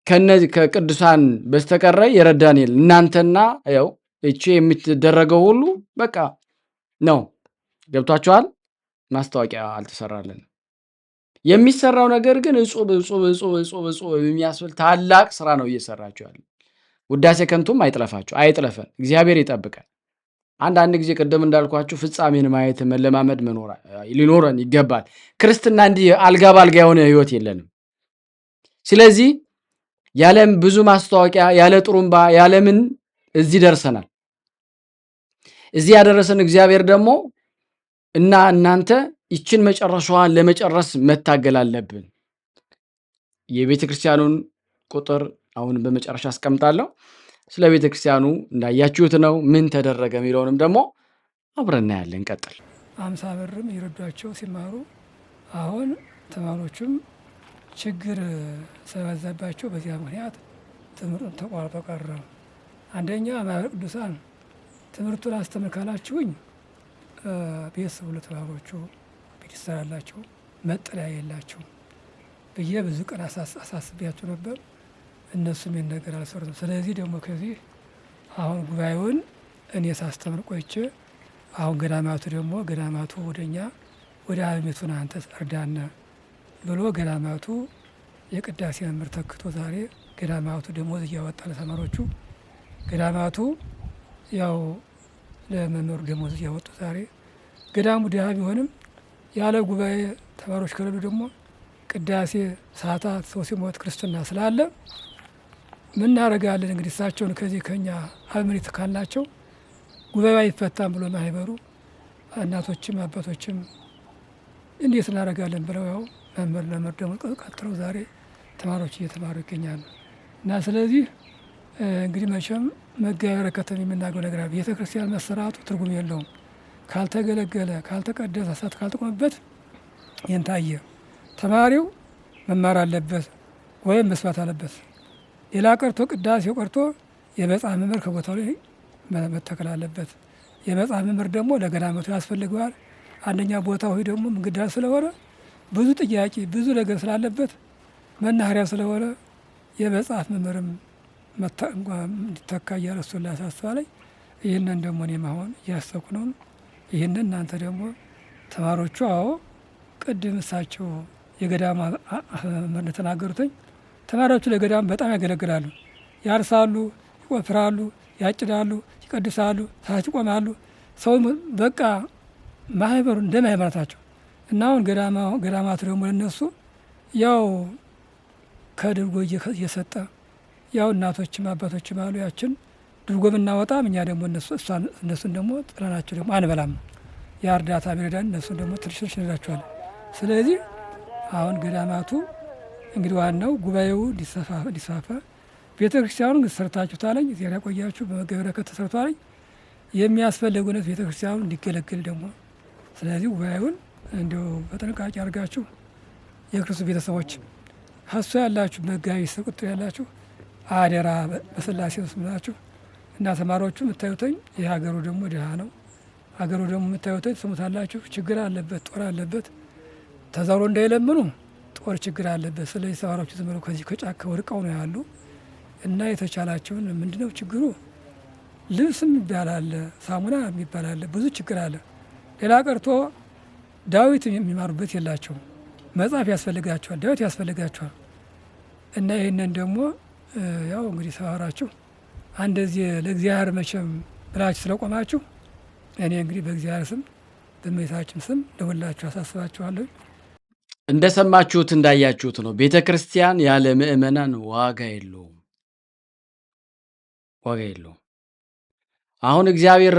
ከነዚህ ከቅዱሳን በስተቀረ የረዳን የለ። እናንተና ያው እቺ የምትደረገው ሁሉ በቃ ነው። ገብቷችኋል? ማስታወቂያ አልተሰራልን። የሚሰራው ነገር ግን እጹብ የሚያስብል ታላቅ ስራ ነው እየሰራችሁ ያለ። ውዳሴ ከንቱም አይጥለፈን፣ እግዚአብሔር ይጠብቀን። አንዳንድ ጊዜ ቅድም እንዳልኳችሁ ፍጻሜን ማየት መለማመድ ሊኖረን ይገባል። ክርስትና እንዲህ አልጋ ባልጋ የሆነ ህይወት የለንም። ስለዚህ ያለም ብዙ ማስታወቂያ ያለ ጥሩምባ ያለምን እዚህ ደርሰናል። እዚህ ያደረሰን እግዚአብሔር ደግሞ እና እናንተ ይችን መጨረሻዋን ለመጨረስ መታገል አለብን። የቤተ ክርስቲያኑን ቁጥር አሁን በመጨረሻ አስቀምጣለሁ። ስለ ቤተ ክርስቲያኑ እንዳያችሁት ነው። ምን ተደረገ የሚለውንም ደግሞ አብረን እናያለን። ቀጥል 50 ብርም ይረዷቸው ሲማሩ አሁን ተማሪዎቹም ችግር ስለበዛባቸው በዚያ ምክንያት ትምህርቱን ተቋርጦ ቀረ። አንደኛ ማህበረ ቅዱሳን ትምህርቱን አስተምር ካላችሁኝ ቤተሰቡ ለተማሪዎቹ ቤት ይሰራላቸው መጠለያ የላቸው ብዬ ብዙ ቀን አሳስቢያቸው ነበር። እነሱም ይህን ነገር አልሰሩትም። ስለዚህ ደግሞ ከዚህ አሁን ጉባኤውን እኔ ሳስተምር ቆይቼ አሁን ገዳማቱ ወደኛ ወደ አለሜቱን አንተ እርዳና ብሎ ገዳማቱ የቅዳሴ መምህር ተክቶ ዛሬ ገዳማቱ ደሞዝ እያወጣ ለተማሪዎቹ ገዳማቱ ያው ለመምህሩ ደሞዝ እያወጡ ዛሬ ገዳሙ ድሃ ቢሆንም ያለ ጉባኤ ተማሪዎች ከሌሉ ደግሞ ቅዳሴ ሰዓታት ሰው ሲሞት ክርስትና ስላለ ምን እናደርጋለን እንግዲህ እሳቸውን ከዚህ ከኛ አበምኔት ካልናቸው ጉባኤ አይፈታም ብሎ ማህበሩ እናቶችም አባቶችም እንዴት እናደርጋለን ብለው ያው መምህር ደግሞ ቀጥረው ዛሬ ተማሪዎች እየተማሩ ይገኛሉ። እና ስለዚህ እንግዲህ መቼም መጋቢ በረከትን የምናገው ነገር አለ። ቤተ ክርስቲያን መሰራቱ ትርጉም የለውም ካልተገለገለ፣ ካልተቀደሰ፣ እሳት ካልተቆመበት የንታየ ተማሪው መማር አለበት ወይም መስማት አለበት። ሌላ ቀርቶ ቅዳሴው ቀርቶ የመጽሐፍ መምህር ከቦታው ላይ መተከል አለበት። የመጽሐፍ መምህር ደግሞ ለገዳማቱ ያስፈልገዋል። አንደኛ ቦታው ደግሞ እንግዳ ስለሆነ ብዙ ጥያቄ ብዙ ነገር ስላለበት መናኸሪያ ስለሆነ የመጽሐፍ መምህርም እንዲተካ እያለ እሱን ላሳስባለኝ። ይህንን ደግሞ እኔም አሁን እያሰብኩ ነው። ይህንን እናንተ ደግሞ ተማሪዎቹ ቅድም እሳቸው የገዳም መምህር እንደተናገሩትኝ ተማሪዎቹ ለገዳም በጣም ያገለግላሉ። ያርሳሉ፣ ይቆፍራሉ፣ ያጭዳሉ፣ ይቀድሳሉ፣ ሰዓት ይቆማሉ። ሰው በቃ ማህበሩ እንደ ማህበራታቸው እና አሁን ገዳማቱ ደግሞ ለነሱ ያው ከድርጎ እየሰጠ ያው እናቶችም አባቶችም አሉ። ያችን ድርጎ ብናወጣም እኛ ደግሞ እነሱን ደግሞ ጥለናቸው ደግሞ አንበላም። ያ እርዳታ ቢረዳን እነሱን ደግሞ ትንሽ እንረዳቸዋለን። ስለዚህ አሁን ገዳማቱ እንግዲህ ዋናው ጉባኤው እንዲስፋፋ ቤተ ክርስቲያኑ ሰርታችሁታለኝ እዚያ ላይ ቆያችሁ በመጋቢ በረከት ተሰርቷለኝ የሚያስፈልጉነት ቤተ ክርስቲያኑ እንዲገለግል ደግሞ ስለዚህ ጉባኤውን እንዲሁ በጥንቃቄ አድርጋችሁ የክርስቶስ ቤተሰቦች ሀሱ ያላችሁ መጋቢ ቁጥር ያላችሁ አደራ በስላሴ ውስጥ ብላችሁ እና ተማሪዎቹ የምታዩተኝ ይህ ሀገሩ ደግሞ ድሃ ነው። ሀገሩ ደግሞ የምታዩተኝ ስሙታላችሁ ችግር አለበት፣ ጦር አለበት። ተዛውሮ እንዳይለምኑ ጦር ችግር አለበት። ስለዚህ ተማሪዎቹ ዝም ብለው ከዚህ ከጫካ ወድቀው ነው ያሉ እና የተቻላቸውን ምንድነው ችግሩ ልብስም የሚባል አለ፣ ሳሙና የሚባል አለ፣ ብዙ ችግር አለ። ሌላ ቀርቶ ዳዊት የሚማሩበት የላቸውም። መጽሐፍ ያስፈልጋቸዋል፣ ዳዊት ያስፈልጋቸዋል። እና ይህንን ደግሞ ያው እንግዲህ ሳወራችሁ አንደዚህ ለእግዚአብሔር መቼም ብላችሁ ስለቆማችሁ እኔ እንግዲህ በእግዚአብሔር ስም በእመቤታችን ስም ለሁላችሁ አሳስባችኋለሁ። እንደሰማችሁት እንዳያችሁት ነው። ቤተ ክርስቲያን ያለ ምእመናን ዋጋ የለውም፣ ዋጋ የለውም። አሁን እግዚአብሔር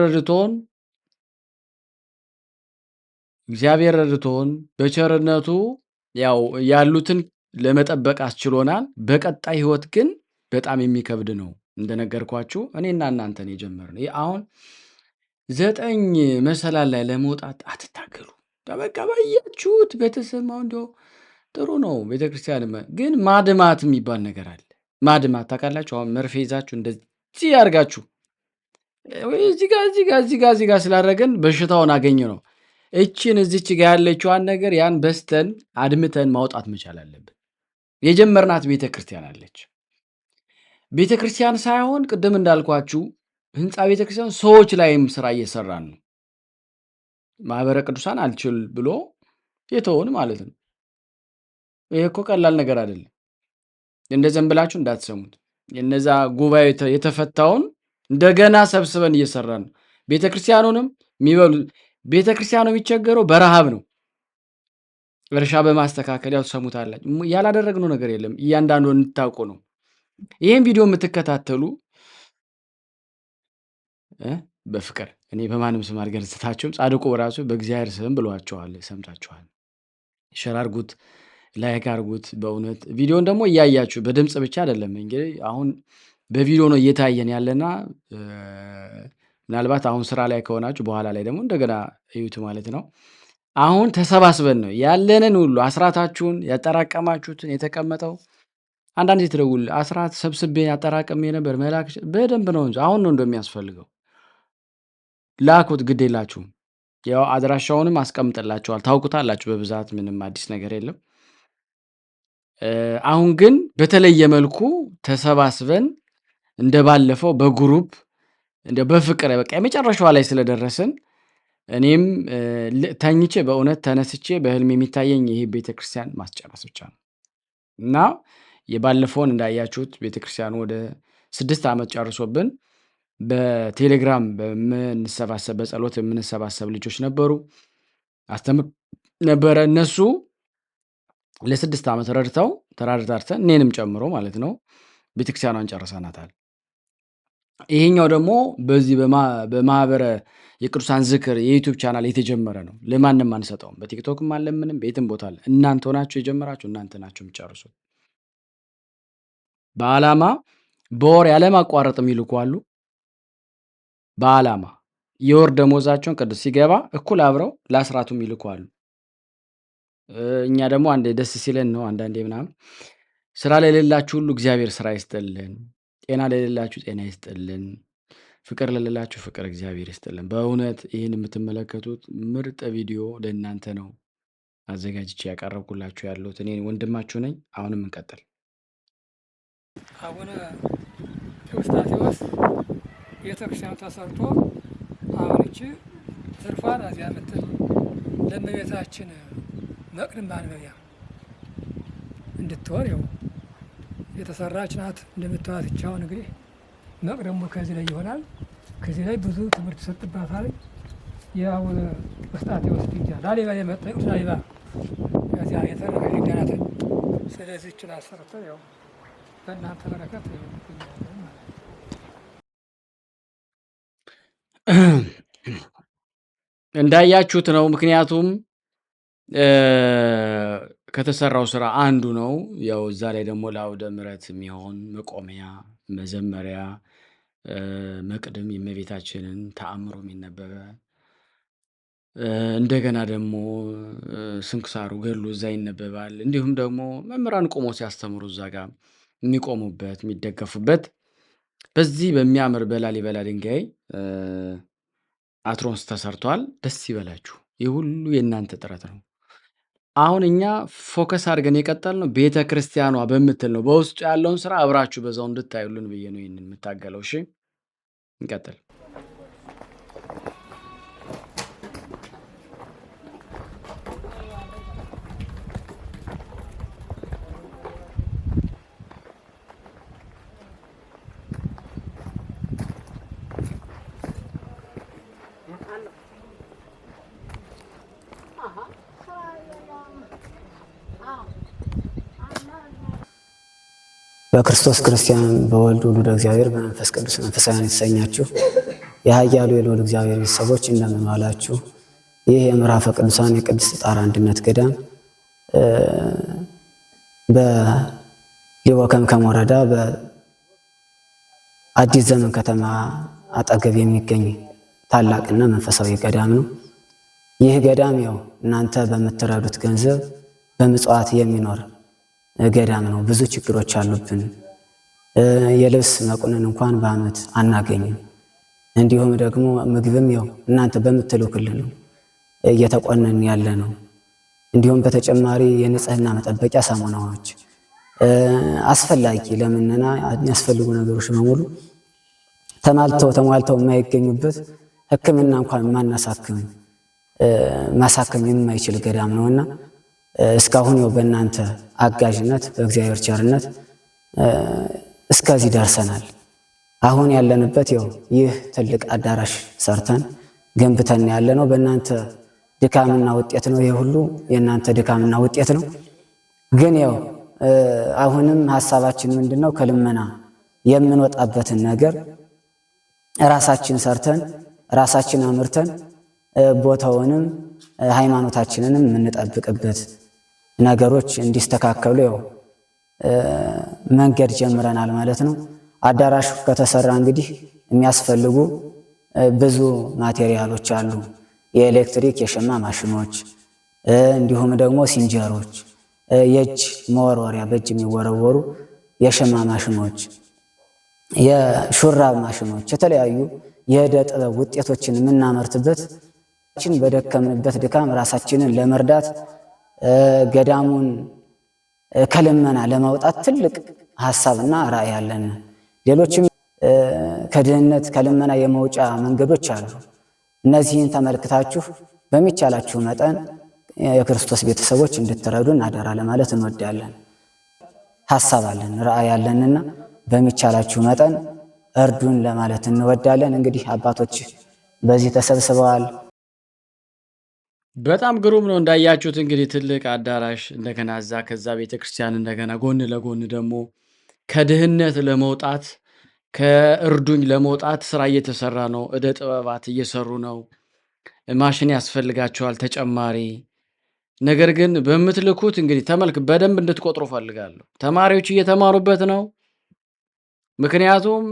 ረድቶን በቸርነቱ ያው ያሉትን ለመጠበቅ አስችሎናል። በቀጣይ ህይወት ግን በጣም የሚከብድ ነው። እንደነገርኳችሁ እኔና እናንተን የጀመርነው አሁን 9 መሰላል ላይ ለመውጣት አትታገሉ። በቃ ባያችሁት በተሰማው እንደው ጥሩ ነው። ቤተክርስቲያን ግን ማድማት የሚባል ነገር አለ። ማድማት ታውቃላችሁ? አሁን መርፌ ይዛችሁ እንደዚህ ያርጋችሁ እዚህ ጋር ስላደረገን በሽታውን አገኘ ነው። እችን እዚች ጋር ያለችዋን ነገር ያን በስተን አድምተን ማውጣት መቻል አለብን። የጀመርናት ቤተክርስቲያን አለች። ቤተክርስቲያን ሳይሆን ቅድም እንዳልኳችሁ ህንፃ ቤተክርስቲያን ሰዎች ላይም ስራ እየሰራን ነው። ማህበረ ቅዱሳን አልችል ብሎ የተውን ማለት ነው። ይሄ እኮ ቀላል ነገር አይደለም። እንደዘን ብላችሁ እንዳትሰሙት። የነዛ ጉባኤ የተፈታውን እንደገና ሰብስበን እየሰራን ነው። ቤተክርስቲያኑንም የሚበሉ ቤተክርስቲያኑ የሚቸገረው በረሃብ ነው። እርሻ በማስተካከል ያው ትሰሙታላችሁ። ያላደረግነው ነገር የለም። እያንዳንዱ እንታውቁ ነው። ይሄን ቪዲዮ የምትከታተሉ በፍቅር እኔ በማንም ስም አልገለጽታችሁም። ጻድቁ በራሱ በእግዚአብሔር ስም ብሏቸዋል። ሰምታችኋል። ሼር አድርጉት፣ ላይክ አድርጉት። በእውነት ቪዲዮን ደግሞ እያያችሁ በድምጽ ብቻ አይደለም። እንግዲህ አሁን በቪዲዮ ነው እየታየን ያለና ምናልባት አሁን ስራ ላይ ከሆናችሁ በኋላ ላይ ደግሞ እንደገና እዩት ማለት ነው። አሁን ተሰባስበን ነው ያለንን ሁሉ አስራታችሁን ያጠራቀማችሁትን የተቀመጠው አንዳንድ ትደውል አስራት ሰብስቤ ያጠራቀም ነበር መላክ በደንብ ነው እንጂ አሁን ነው እንደሚያስፈልገው ላኩት። ግድ የላችሁም። ያው አድራሻውንም አስቀምጥላችኋል፣ ታውቁታላችሁ። በብዛት ምንም አዲስ ነገር የለም። አሁን ግን በተለየ መልኩ ተሰባስበን እንደባለፈው በግሩፕ እንደ በፍቅር በቃ የመጨረሻዋ ላይ ስለደረስን እኔም ተኝቼ በእውነት ተነስቼ በህልም የሚታየኝ ይሄ ቤተክርስቲያን ማስጨረስ ብቻ ነው እና የባለፈውን እንዳያችሁት ቤተክርስቲያኑ ወደ 6 ዓመት ጨርሶብን በቴሌግራም በምንሰባሰብ በጸሎት የምንሰባሰብ ልጆች ነበሩ፣ አስተምር ነበረ። እነሱ ለ6 ዓመት ረድተው ተራድተን እኔንም ጨምሮ ማለት ነው ቤተክርስቲያኗን ጨርሰናታል። ይሄኛው ደግሞ በዚህ በማህበረ የቅዱሳን ዝክር የዩቲዩብ ቻናል የተጀመረ ነው። ለማንም አንሰጠውም። በቲክቶክም አለ ምንም ቤትም ቦታ አለ። እናንተ ሆናችሁ የጀመራችሁ እናንተ ናችሁ የምትጨርሱት። በዓላማ በወር ያለማቋረጥ የሚልኩ አሉ። በዓላማ የወር ደሞዛቸውን ቅዱስ ሲገባ እኩል አብረው ለአስራቱ የሚልኩ አሉ። እኛ ደግሞ አንዴ ደስ ሲለን ነው አንዳንዴ ምናምን። ስራ ለሌላችሁ ሁሉ እግዚአብሔር ስራ ይስጥልን። ጤና ለሌላችሁ ጤና ይስጥልን። ፍቅር ለሌላችሁ ፍቅር እግዚአብሔር ይስጥልን። በእውነት ይህን የምትመለከቱት ምርጥ ቪዲዮ ለእናንተ ነው አዘጋጅቼ ያቀረብኩላችሁ ያለሁት። እኔ ወንድማችሁ ነኝ። አሁንም እንቀጥል። አቡነ ኤዎስጣቴዎስ ቤተክርስቲያኑ ተሰርቶ አሁን እቺ ትርፏን እዚያ ምትል ለእመቤታችን መቅድም ማንበቢያ እንድትሆን ያው የተሰራች ናት። እንደምታዩት ብቻውን እንግዲህ መቅደሙ ከዚህ ላይ ይሆናል። ከዚህ ላይ ብዙ ትምህርት ይሰጥባታል። የአቡነ ኤዎስጣቴዎስ ድንጋይ ላሊበላ የመጣ ላሊበላ ከዚያ የተረፈ ድንጋይ ናት። ስለዚህ ይችል አሰርተው ያው በእናንተ በረከት እንዳያችሁት ነው። ምክንያቱም ከተሰራው ስራ አንዱ ነው። ያው እዛ ላይ ደግሞ ለአውደ ምሕረት የሚሆን መቆሚያ፣ መዘመሪያ፣ መቅድም የእመቤታችንን ተአምሮ የሚነበበ እንደገና ደግሞ ስንክሳሩ ገድሉ እዛ ይነበባል። እንዲሁም ደግሞ መምህራን ቆሞ ሲያስተምሩ እዛ ጋር የሚቆሙበት የሚደገፉበት በዚህ በሚያምር በላሊበላ ድንጋይ አትሮንስ ተሰርቷል። ደስ ይበላችሁ። ይህ ሁሉ የእናንተ ጥረት ነው። አሁን እኛ ፎከስ አድርገን የቀጠልነው ቤተ ክርስቲያኗ በምትል ነው። በውስጡ ያለውን ስራ አብራችሁ በዛው እንድታዩልን ብዬ ነው ይህንን የምታገለው። እሺ እንቀጥል። በክርስቶስ ክርስቲያን በወልድ ውሉደ እግዚአብሔር በመንፈስ ቅዱስ መንፈሳውያን የተሰኛችሁ የኃያሉ የልዑል እግዚአብሔር ቤተሰቦች እንደምን ዋላችሁ? ይህ የምዕራፈ ቅዱሳን የቅድስት ጣራ አንድነት ገዳም በሊቦ ከምከም ወረዳ በአዲስ ዘመን ከተማ አጠገብ የሚገኝ ታላቅና መንፈሳዊ ገዳም ነው። ይህ ገዳም ያው እናንተ በምትረዱት ገንዘብ በምጽዋት የሚኖር ገዳም ነው። ብዙ ችግሮች አሉብን። የልብስ መቁነን እንኳን በዓመት አናገኝም። እንዲሁም ደግሞ ምግብም ያው እናንተ በምትልኩልን ነው እየተቆነን ያለ ነው። እንዲሁም በተጨማሪ የንጽህና መጠበቂያ ሳሙናዎች፣ አስፈላጊ ለምንና የሚያስፈልጉ ነገሮች በሙሉ ተሟልተው የማይገኙበት ሕክምና እንኳን ማሳከም የማይችል ገዳም ነውና እስካሁን ያው በእናንተ አጋዥነት በእግዚአብሔር ቸርነት እስከዚህ ደርሰናል። አሁን ያለንበት ያው ይህ ትልቅ አዳራሽ ሰርተን ገንብተን ያለ ነው። በእናንተ ድካምና ውጤት ነው። ይህ ሁሉ የእናንተ ድካምና ውጤት ነው። ግን ያው አሁንም ሀሳባችን ምንድነው? ከልመና የምንወጣበትን ነገር ራሳችን ሰርተን ራሳችን አምርተን ቦታውንም ሃይማኖታችንንም የምንጠብቅበት ነገሮች እንዲስተካከሉ ያው መንገድ ጀምረናል ማለት ነው። አዳራሹ ከተሰራ እንግዲህ የሚያስፈልጉ ብዙ ማቴሪያሎች አሉ። የኤሌክትሪክ የሸማ ማሽኖች፣ እንዲሁም ደግሞ ሲንጀሮች፣ የእጅ መወርወሪያ በእጅ የሚወረወሩ የሸማ ማሽኖች፣ የሹራብ ማሽኖች፣ የተለያዩ የዕደ ጥበብ ውጤቶችን የምናመርትበት በደከምንበት ድካም ራሳችንን ለመርዳት ገዳሙን ከልመና ለማውጣት ትልቅ ሀሳብና ራዕይ አለን። ሌሎችም ከድህነት ከልመና የመውጫ መንገዶች አሉ። እነዚህን ተመልክታችሁ በሚቻላችሁ መጠን የክርስቶስ ቤተሰቦች እንድትረዱን አደራ ለማለት እንወዳለን። ሀሳብ አለን፣ ራዕይ አለንና በሚቻላችሁ መጠን እርዱን ለማለት እንወዳለን። እንግዲህ አባቶች በዚህ ተሰብስበዋል። በጣም ግሩም ነው። እንዳያችሁት እንግዲህ ትልቅ አዳራሽ እንደገና እዛ ከዛ ቤተክርስቲያን እንደገና ጎን ለጎን ደግሞ ከድህነት ለመውጣት ከእርዱኝ ለመውጣት ስራ እየተሰራ ነው። ዕደ ጥበባት እየሰሩ ነው። ማሽን ያስፈልጋቸዋል ተጨማሪ። ነገር ግን በምትልኩት እንግዲህ በደንብ እንድትቆጥሩ ፈልጋለሁ። ተማሪዎች እየተማሩበት ነው። ምክንያቱም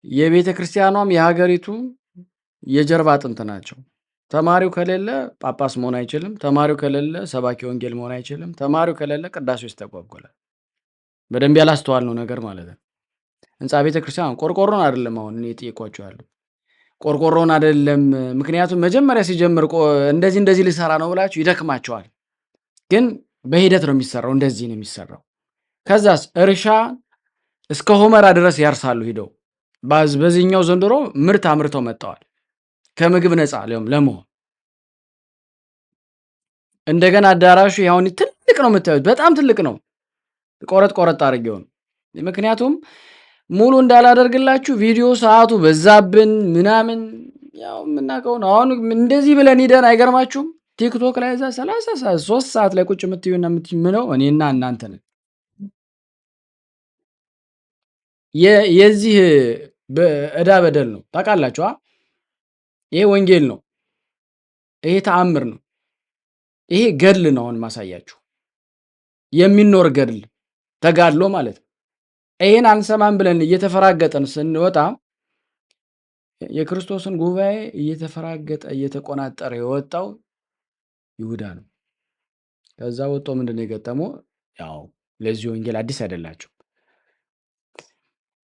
የቤተ ክርስቲያኗም የሀገሪቱ የጀርባ አጥንት ናቸው። ተማሪው ከሌለ ጳጳስ መሆን አይችልም። ተማሪው ከሌለ ሰባኪ ወንጌል መሆን አይችልም። ተማሪው ከሌለ ቅዳሴው ይስተጓጎላል። በደንብ ያላስተዋልነው ነገር ማለት ነው። ህንፃ ቤተ ክርስቲያን ቆርቆሮን አይደለም አሁን እኔ ጠይቋቸው ያለው ቆርቆሮን አይደለም። ምክንያቱም መጀመሪያ ሲጀምር እንደዚህ ሊሰራ ነው ብላችሁ ይደክማቸዋል። ግን በሂደት ነው የሚሰራው። እንደዚህ ነው የሚሰራው። ከዛስ እርሻ እስከ ሆመራ ድረስ ያርሳሉ ሂደው። በዚህኛው ዘንድሮ ምርት አምርተው መጥተዋል ከምግብ ነፃ ለመሆን። እንደገና አዳራሹ ያሁን ትልቅ ነው የምታዩት፣ በጣም ትልቅ ነው። ቆረጥ አድርጌው ነው። ምክንያቱም ሙሉ እንዳላደርግላችሁ ቪዲዮ ሰዓቱ በዛብን ምናምን ያው የምናውቀው ነው። አሁን እንደዚህ ብለን ሂደን አይገርማችሁም? ቲክቶክ ላይ እዛ 3 ሰዓት ላይ ቁጭ የምትዩና የምትምነው እኔና እናንተ ነን። የዚህ ዕዳ በደል ነው ታውቃላችሁ። ይሄ ወንጌል ነው። ይሄ ተአምር ነው። ይሄ ገድል ነው። አሁን ማሳያችሁ የሚኖር ገድል ተጋድሎ ማለት ነው። ይሄን አንሰማን ብለን እየተፈራገጠን ስንወጣ የክርስቶስን ጉባኤ እየተፈራገጠ እየተቆናጠረ የወጣው ይሁዳ ነው። ከዛ ወጥቶ ምንድነው የገጠመው? ያው ለዚህ ወንጌል አዲስ አይደላችሁ።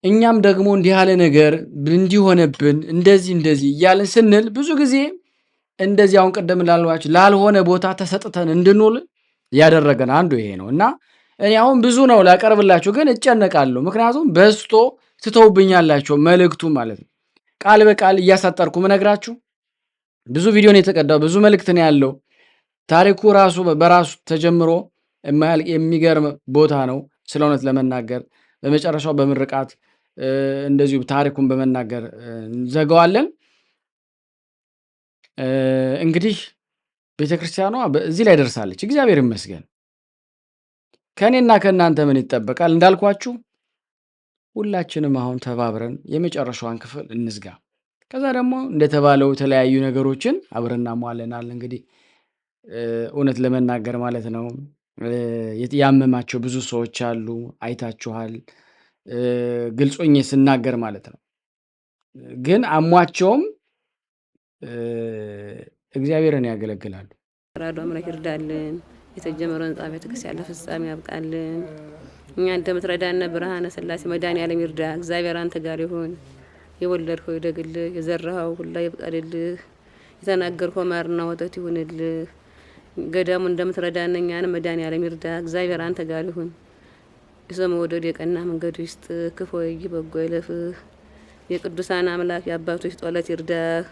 እኛም ደግሞ እንዲህ ያለ ነገር እንዲሆነብን እንደዚህ እያልን ስንል ብዙ ጊዜ እንደዚህ አሁን ቀደም ላልዋችሁ ላልሆነ ቦታ ተሰጥተን እንድንውል ያደረገን አንዱ ይሄ ነው እና እኔ አሁን ብዙ ነው ላቀርብላችሁ፣ ግን እጨነቃለሁ። ምክንያቱም በስቶ ትተውብኛላችሁ መልእክቱ ማለት ነው። ቃል በቃል እያሳጠርኩ ምነግራችሁ ብዙ ቪዲዮ ነው የተቀዳው፣ ብዙ መልእክት ነው ያለው። ታሪኩ ራሱ በራሱ ተጀምሮ የሚገርም ቦታ ነው። ስለ እውነት ለመናገር በመጨረሻው በምርቃት እንደዚሁ ታሪኩን በመናገር እንዘጋዋለን። እንግዲህ ቤተ ክርስቲያኗ በዚህ ላይ ደርሳለች። እግዚአብሔር ይመስገን። ከእኔና ከእናንተ ምን ይጠበቃል? እንዳልኳችሁ ሁላችንም አሁን ተባብረን የመጨረሻዋን ክፍል እንዝጋ። ከዛ ደግሞ እንደተባለው የተለያዩ ነገሮችን አብረን እናሟለናል። እንግዲህ እውነት ለመናገር ማለት ነው ያመማቸው ብዙ ሰዎች አሉ፣ አይታችኋል። ግልጾኝ ስናገር ማለት ነው። ግን አሟቸውም እግዚአብሔርን ያገለግላሉ። ራዶ አምላክ ይርዳልን። የተጀመረው ህንጻ ቤተክርስቲያን ለፍጻሜ ያብቃልን። እኛ እንደምትረዳነ ብርሃነ ሥላሴ መድኃኔዓለም ይርዳ። እግዚአብሔር አንተ ጋር ይሁን። የወለድከው ይደግልህ፣ የዘራኸው ሁላ ይብቀልልህ፣ የተናገርከው ማርና ወተት ይሁንልህ። ገዳሙ እንደምትረዳነ እኛንም መድኃኔዓለም ይርዳ። እግዚአብሔር አንተ ጋር ይሁን። የሰው መውደድ የቀና መንገዱ ይስጥ። ክፉ በጎ ይለፍህ። የቅዱሳን አምላክ የአባቶች ጸሎት ይርዳህ።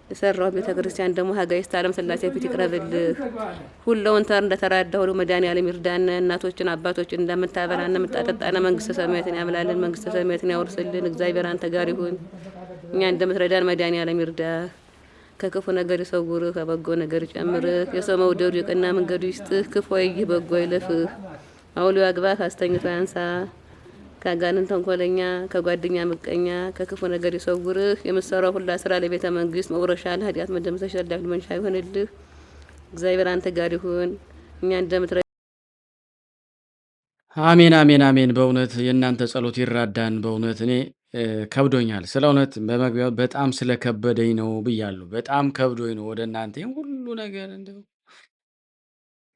የሰራው ቤተ ክርስቲያን ደግሞ ሀጋይስት ዓለም ሥላሴ ፊት ይቅረብልህ። ሁሉን ተር እንደተራዳ ሁሉ መድኃኔዓለም ይርዳን። እናቶችን አባቶችን እንደምታበላን እንደምታጠጣን መንግስተ ሰማያትን ያብላልን፣ መንግስተ ሰማያትን ያወርስልን። እግዚአብሔር አንተ ጋር ይሁን። እኛ እንደምትረዳን መድኃኔዓለም ይርዳህ። ከክፉ ነገር ይሰውርህ፣ ከበጎ ነገር ይጨምርህ። የሰው መውደዱ የቀና መንገዱ ይስጥህ። ክፉ በጎ ይለፍህ። አውሎ አግባህ አስተኝቶ ያንሳ። ከአጋንንት ተንኮለኛ ከጓደኛ ምቀኛ ከክፉ ነገር ይሰውርህ። የምትሰራው ሁላ ስራ ለቤተ መንግስት መውረሻ ለኃጢአት መደምሰሻ ለዳግም መንሻ ይሆንልህ። እግዚአብሔር አንተ ጋር ይሁን። እኛ እንደምትረ አሜን አሜን አሜን። በእውነት የእናንተ ጸሎት ይራዳን። በእውነት እኔ ከብዶኛል። ስለ እውነት በመግቢያው በጣም ስለከበደኝ ነው ብያለሁ። በጣም ከብዶኝ ነው ወደ እናንተ ሁሉ ነገር እንደው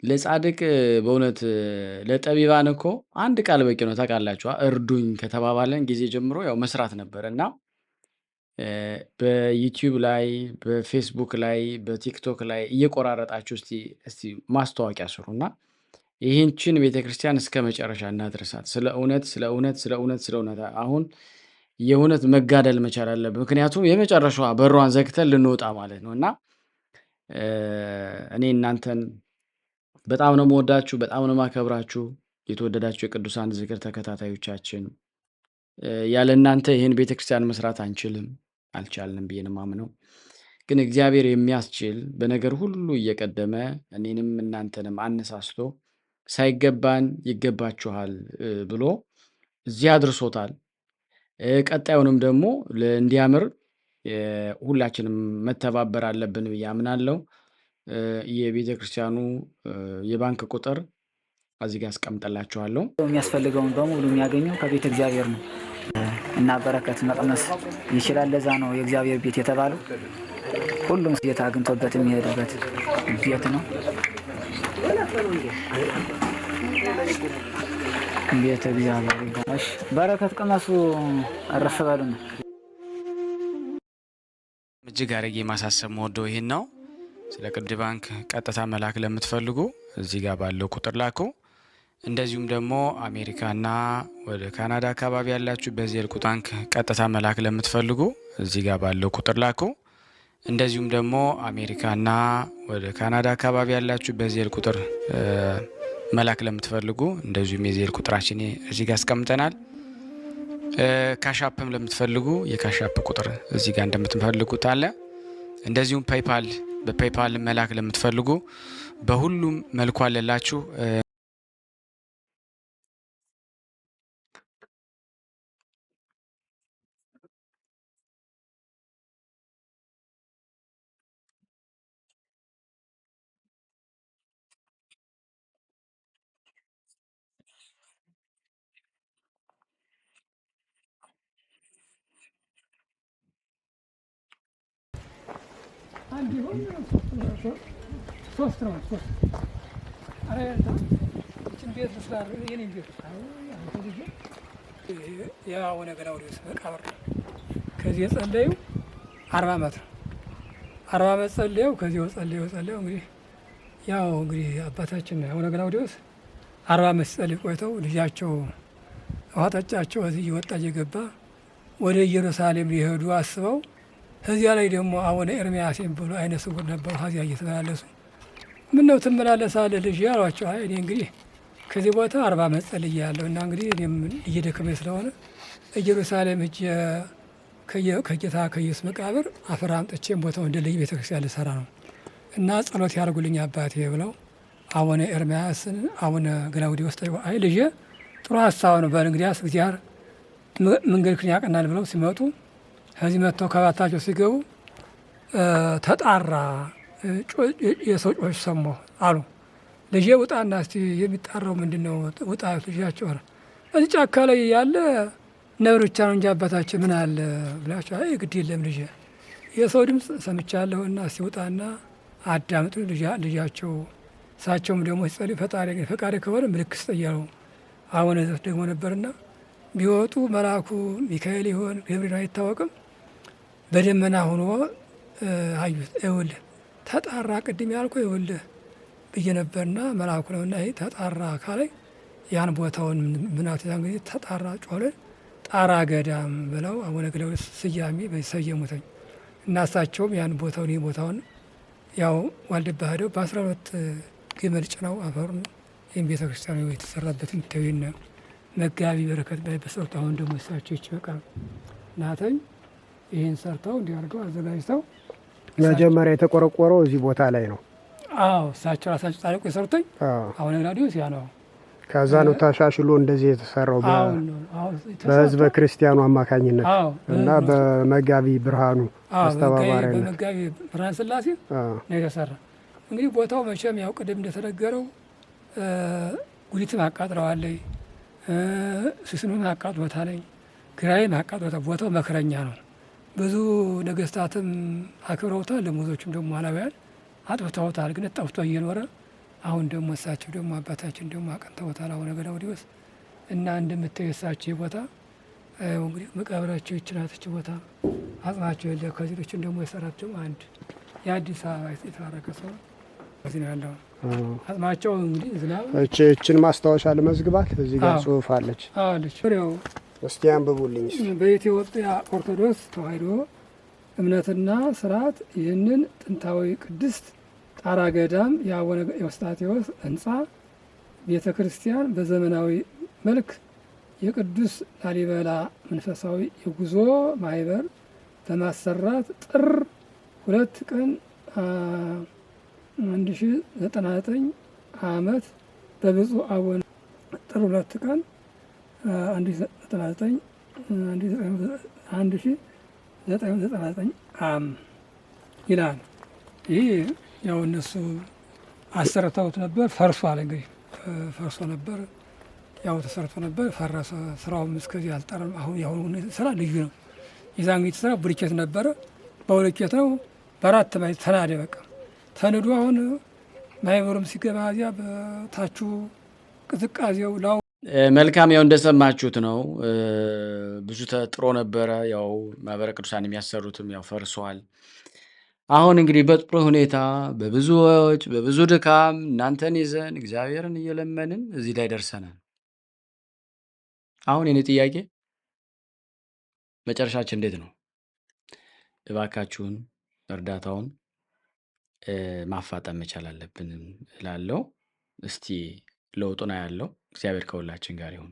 ለጻድቅ በእውነት ለጠቢባን እኮ አንድ ቃል በቂ ነው። ታውቃላችሁ፣ እርዱኝ ከተባባለን ጊዜ ጀምሮ ያው መስራት ነበር እና በዩቲዩብ ላይ በፌስቡክ ላይ በቲክቶክ ላይ እየቆራረጣችሁ እስቲ ማስታወቂያ ስሩና ይህችን ቤተክርስቲያን እስከ መጨረሻ እናድርሳት። ስለ እውነት ስለ እውነት ስለ እውነት ስለ እውነት አሁን የእውነት መጋደል መቻል አለብን። ምክንያቱም የመጨረሻዋ በሯን ዘግተን ልንወጣ ማለት ነው እና እኔ እናንተን በጣም ነው የምወዳችሁ፣ በጣም ነው የማከብራችሁ። የተወደዳችሁ የቅዱሳን ዝክር ተከታታዮቻችን ያለ እናንተ ይህን ቤተክርስቲያን መስራት አልቻልንም ብዬ ነው የማምነው። ግን እግዚአብሔር የሚያስችል በነገር ሁሉ እየቀደመ እኔንም እናንተንም አነሳስቶ ሳይገባን ይገባችኋል ብሎ እዚህ አድርሶታል። ቀጣዩንም ደግሞ እንዲያምር ሁላችንም መተባበር አለብን ብዬ አምናለሁ። የቤተ ክርስቲያኑ የባንክ ቁጥር እዚህ ጋር አስቀምጥላችኋለሁ። የሚያስፈልገውን በሙሉ የሚያገኘው ከቤተ እግዚአብሔር ነው እና በረከት መቅመስ ይችላል። ለዛ ነው የእግዚአብሔር ቤት የተባለው። ሁሉም ጌታ አግኝቶበት የሚሄድበት ቤት ነው። ቤተ እግዚአብሔር ይባላል። በረከት ቅመሱ፣ እረፍ በሉ ነው። እጅግ አድርጌ ማሳሰብ መወደው ይሄን ነው። ስለ ቅድ ባንክ ቀጥታ መላክ ለምትፈልጉ እዚህ ጋር ባለው ቁጥር ላኩ። እንደዚሁም ደግሞ አሜሪካና ወደ ካናዳ አካባቢ ያላችሁ በዚህ ቁጣንክ ቀጥታ መላክ ለምትፈልጉ እዚህ ጋር ባለው ቁጥር ላኩ። እንደዚሁም ደግሞ አሜሪካና ወደ ካናዳ አካባቢ ያላችሁ በዚህ ቁጥር መላክ ለምትፈልጉ እንደዚሁም የዚህ ቁጥራችን እዚህ ጋር አስቀምጠናል። ካሻፕም ለምትፈልጉ የካሻፕ ቁጥር እዚህ ጋር እንደምትፈልጉት አለ። እንደዚሁም ፔይፓል በፔይፓል መላክ ለምትፈልጉ በሁሉም መልኩ አለላችሁ። ሶስት ነው። አረ እቺን ቤት መስላር የኔ ቤት ያው ነገር ነው። መቃብር ከዚህ የጸለዩ 40 ዓመት 40 ዓመት ጸለዩ። ከዚህ ጸለዩ እንግዲህ ያው እንግዲህ አባታችን አቡነ ገናውዴዎስ 40 ዓመት ጸልይ ቆይተው ልጃቸው ውሃ ጠጫቸው እዚህ እየወጣ እየገባ ወደ ኢየሩሳሌም ሊሄዱ አስበው ከዚያ ላይ ደግሞ አቡነ ኤርምያስ የሚባሉ አይነ ስውር ነበሩ። ከዚያ እየተመላለሱ ምን ነው ትመላለሳለህ ልጅ ያሏቸው። አይ እኔ እንግዲህ ከዚህ ቦታ 40 ዓመት ጸልያለሁ እና እንግዲህ እኔም እየደከመኝ ስለሆነ ኢየሩሳሌም ሂጄ ከጌታ ከኢየሱስ መቃብር አፈር አምጥቼም ቦታው እንደልይ ቤተክርስቲያን ልሰራ ነው እና ጸሎት ያደርጉልኝ አባቴ ብለው አቡነ ኤርምያስን አቡነ ገላውዴዎስ ጠይቀው አይ ልጄ ጥሩ ሀሳብ ነው፣ በል እንግዲያስ እግዚአብሔር መንገድህን ያቀናል ብለው ሲመጡ ከዚህ መጥተው ከባታቸው ሲገቡ ተጣራ የሰው ጮች ሰማሁ አሉ። ልጄ ውጣና እስቲ የሚጣራው ምንድን ነው? ውጣ ልጃቸው ኧረ እዚህ ጫካ ላይ ያለ ነብር ብቻ ነው እንጂ አባታችን ምን አለ ብላቸው፣ አይ ግድ የለም ልጄ የሰው ድምፅ ሰምቻለሁና እስቲ ውጣና አዳምጡ ልጃቸው። እሳቸውም ደግሞ ሲጸልዩ ፈቃሪ ከሆነ ምልክት ስጠያለው አቡነ ዘፍ ደግሞ ነበርና ቢወጡ መልአኩ ሚካኤል ይሆን ገብርኤል አይታወቅም፣ በደመና ሆኖ አዩት። ይኸውልህ ተጣራ ቅድም ያልኩ ይኸውልህ ብዬ ነበርና መልአኩ ነውና ይሄ ተጣራ ካላይ ያን ቦታውን ምናት ያን ጊዜ ተጣራ ጮለ ጣራ ገዳም ብለው አቡነ ገላውዴዎስ ስያሜ በሰየሙተኝ እና እሳቸውም ያን ቦታውን ይህ ቦታውን ያው ዋልድባ ሄደው በ12 ግመል ጭነው አፈሩን ይህም ቤተክርስቲያኑ የተሰራበት የምታዩን መጋቢ በረከት ላይ በሰርቶ አሁን ደግሞ እሳቸው ይች በቃ ናተኝ ይህን ሰርተው እንዲያርገው አዘጋጅተው መጀመሪያ የተቆረቆረው እዚህ ቦታ ላይ ነው። አዎ እሳቸው ራሳቸው ጻድቁ የሰሩትኝ አቡነ ገላውዴዎስ ያ ነው። ከዛ ነው ተሻሽሎ እንደዚህ የተሰራው በህዝበ ክርስቲያኑ አማካኝነት እና በመጋቢ ብርሃኑ አስተባባሪነት በመጋቢ ብርሃን ስላሴ ነው የተሰራ። እንግዲህ ቦታው መቼም ያው ቅድም እንደተነገረው ጉዲትም አቃጥለዋለች፣ ስስኑም አቃጥሎታለች፣ ግራይም አቃጥሎታል። ቦታው መከረኛ ነው። ብዙ ነገስታትም አክብረውታል፣ ለሞዞችም ደግሞ አላውያን አጥፍተውታል። ግን ጠፍቶ እየኖረ አሁን ደግሞ እሳቸው ደግሞ አባታችን ደግሞ አቀንተውታል አቡነ ገላውዴዎስ እና እንደምታዩ እሳቸው ቦታ እንግዲህ መቃብራቸው ይችላተች ቦታ አጽማቸው የለ ከዚሎችን ደግሞ የሰራቸው አንድ የአዲስ አበባ የተባረከ ሰው እዚህ ነው ያለው አጽማቸው። እንግዲህ ዝናብ እችን ማስታወሻ ለመዝግባት እዚህ ጋር ጽሁፍ አለች አለች። እስቲ አንብቡልኝ። በኢትዮጵያ ኦርቶዶክስ ተዋሕዶ እምነትና ስርዓት ይህንን ጥንታዊ ቅድስት ጣራ ገዳም የአቡነ ኤዎስጣቴዎስ ህንፃ ቤተ ክርስቲያን በዘመናዊ መልክ የቅዱስ ላሊበላ መንፈሳዊ የጉዞ ማህበር በማሰራት ጥር 2 ቀን 1099 ዓመት በብፁዕ አቡነ ጥር 2 ቀን 1999 ዓም ይላል። ይህ ያው እነሱ አሰርተውት ነበር፣ ፈርሷል። እንግዲህ ፈርሶ ነበር፣ ያው ተሰርቶ ነበር፣ ፈረሰ። ስራውም እስከዚህ አልጠረም። አሁን ያሁኑ ስራ ልዩ ነው። የዛን ጊዜ ስራ ብልኬት ነበረ፣ በብልኬት ነው። በአራት ማይ ተናደ፣ በቃ ተንዶ። አሁን ማይበሩም ሲገባ እዚያ በታቹ ቅዝቃዜው ላው መልካም። ያው እንደሰማችሁት ነው። ብዙ ተጥሮ ነበረ። ያው ማህበረ ቅዱሳን የሚያሰሩትም ያው ፈርሷል። አሁን እንግዲህ በጥሩ ሁኔታ በብዙ ወጪ በብዙ ድካም እናንተን ይዘን እግዚአብሔርን እየለመንን እዚህ ላይ ደርሰናል። አሁን የኔ ጥያቄ መጨረሻችን እንዴት ነው? እባካችሁን እርዳታውን ማፋጠን መቻል አለብን እላለሁ። እስቲ ለውጡን ያለው እግዚአብሔር ከሁላችን ጋር ይሁን።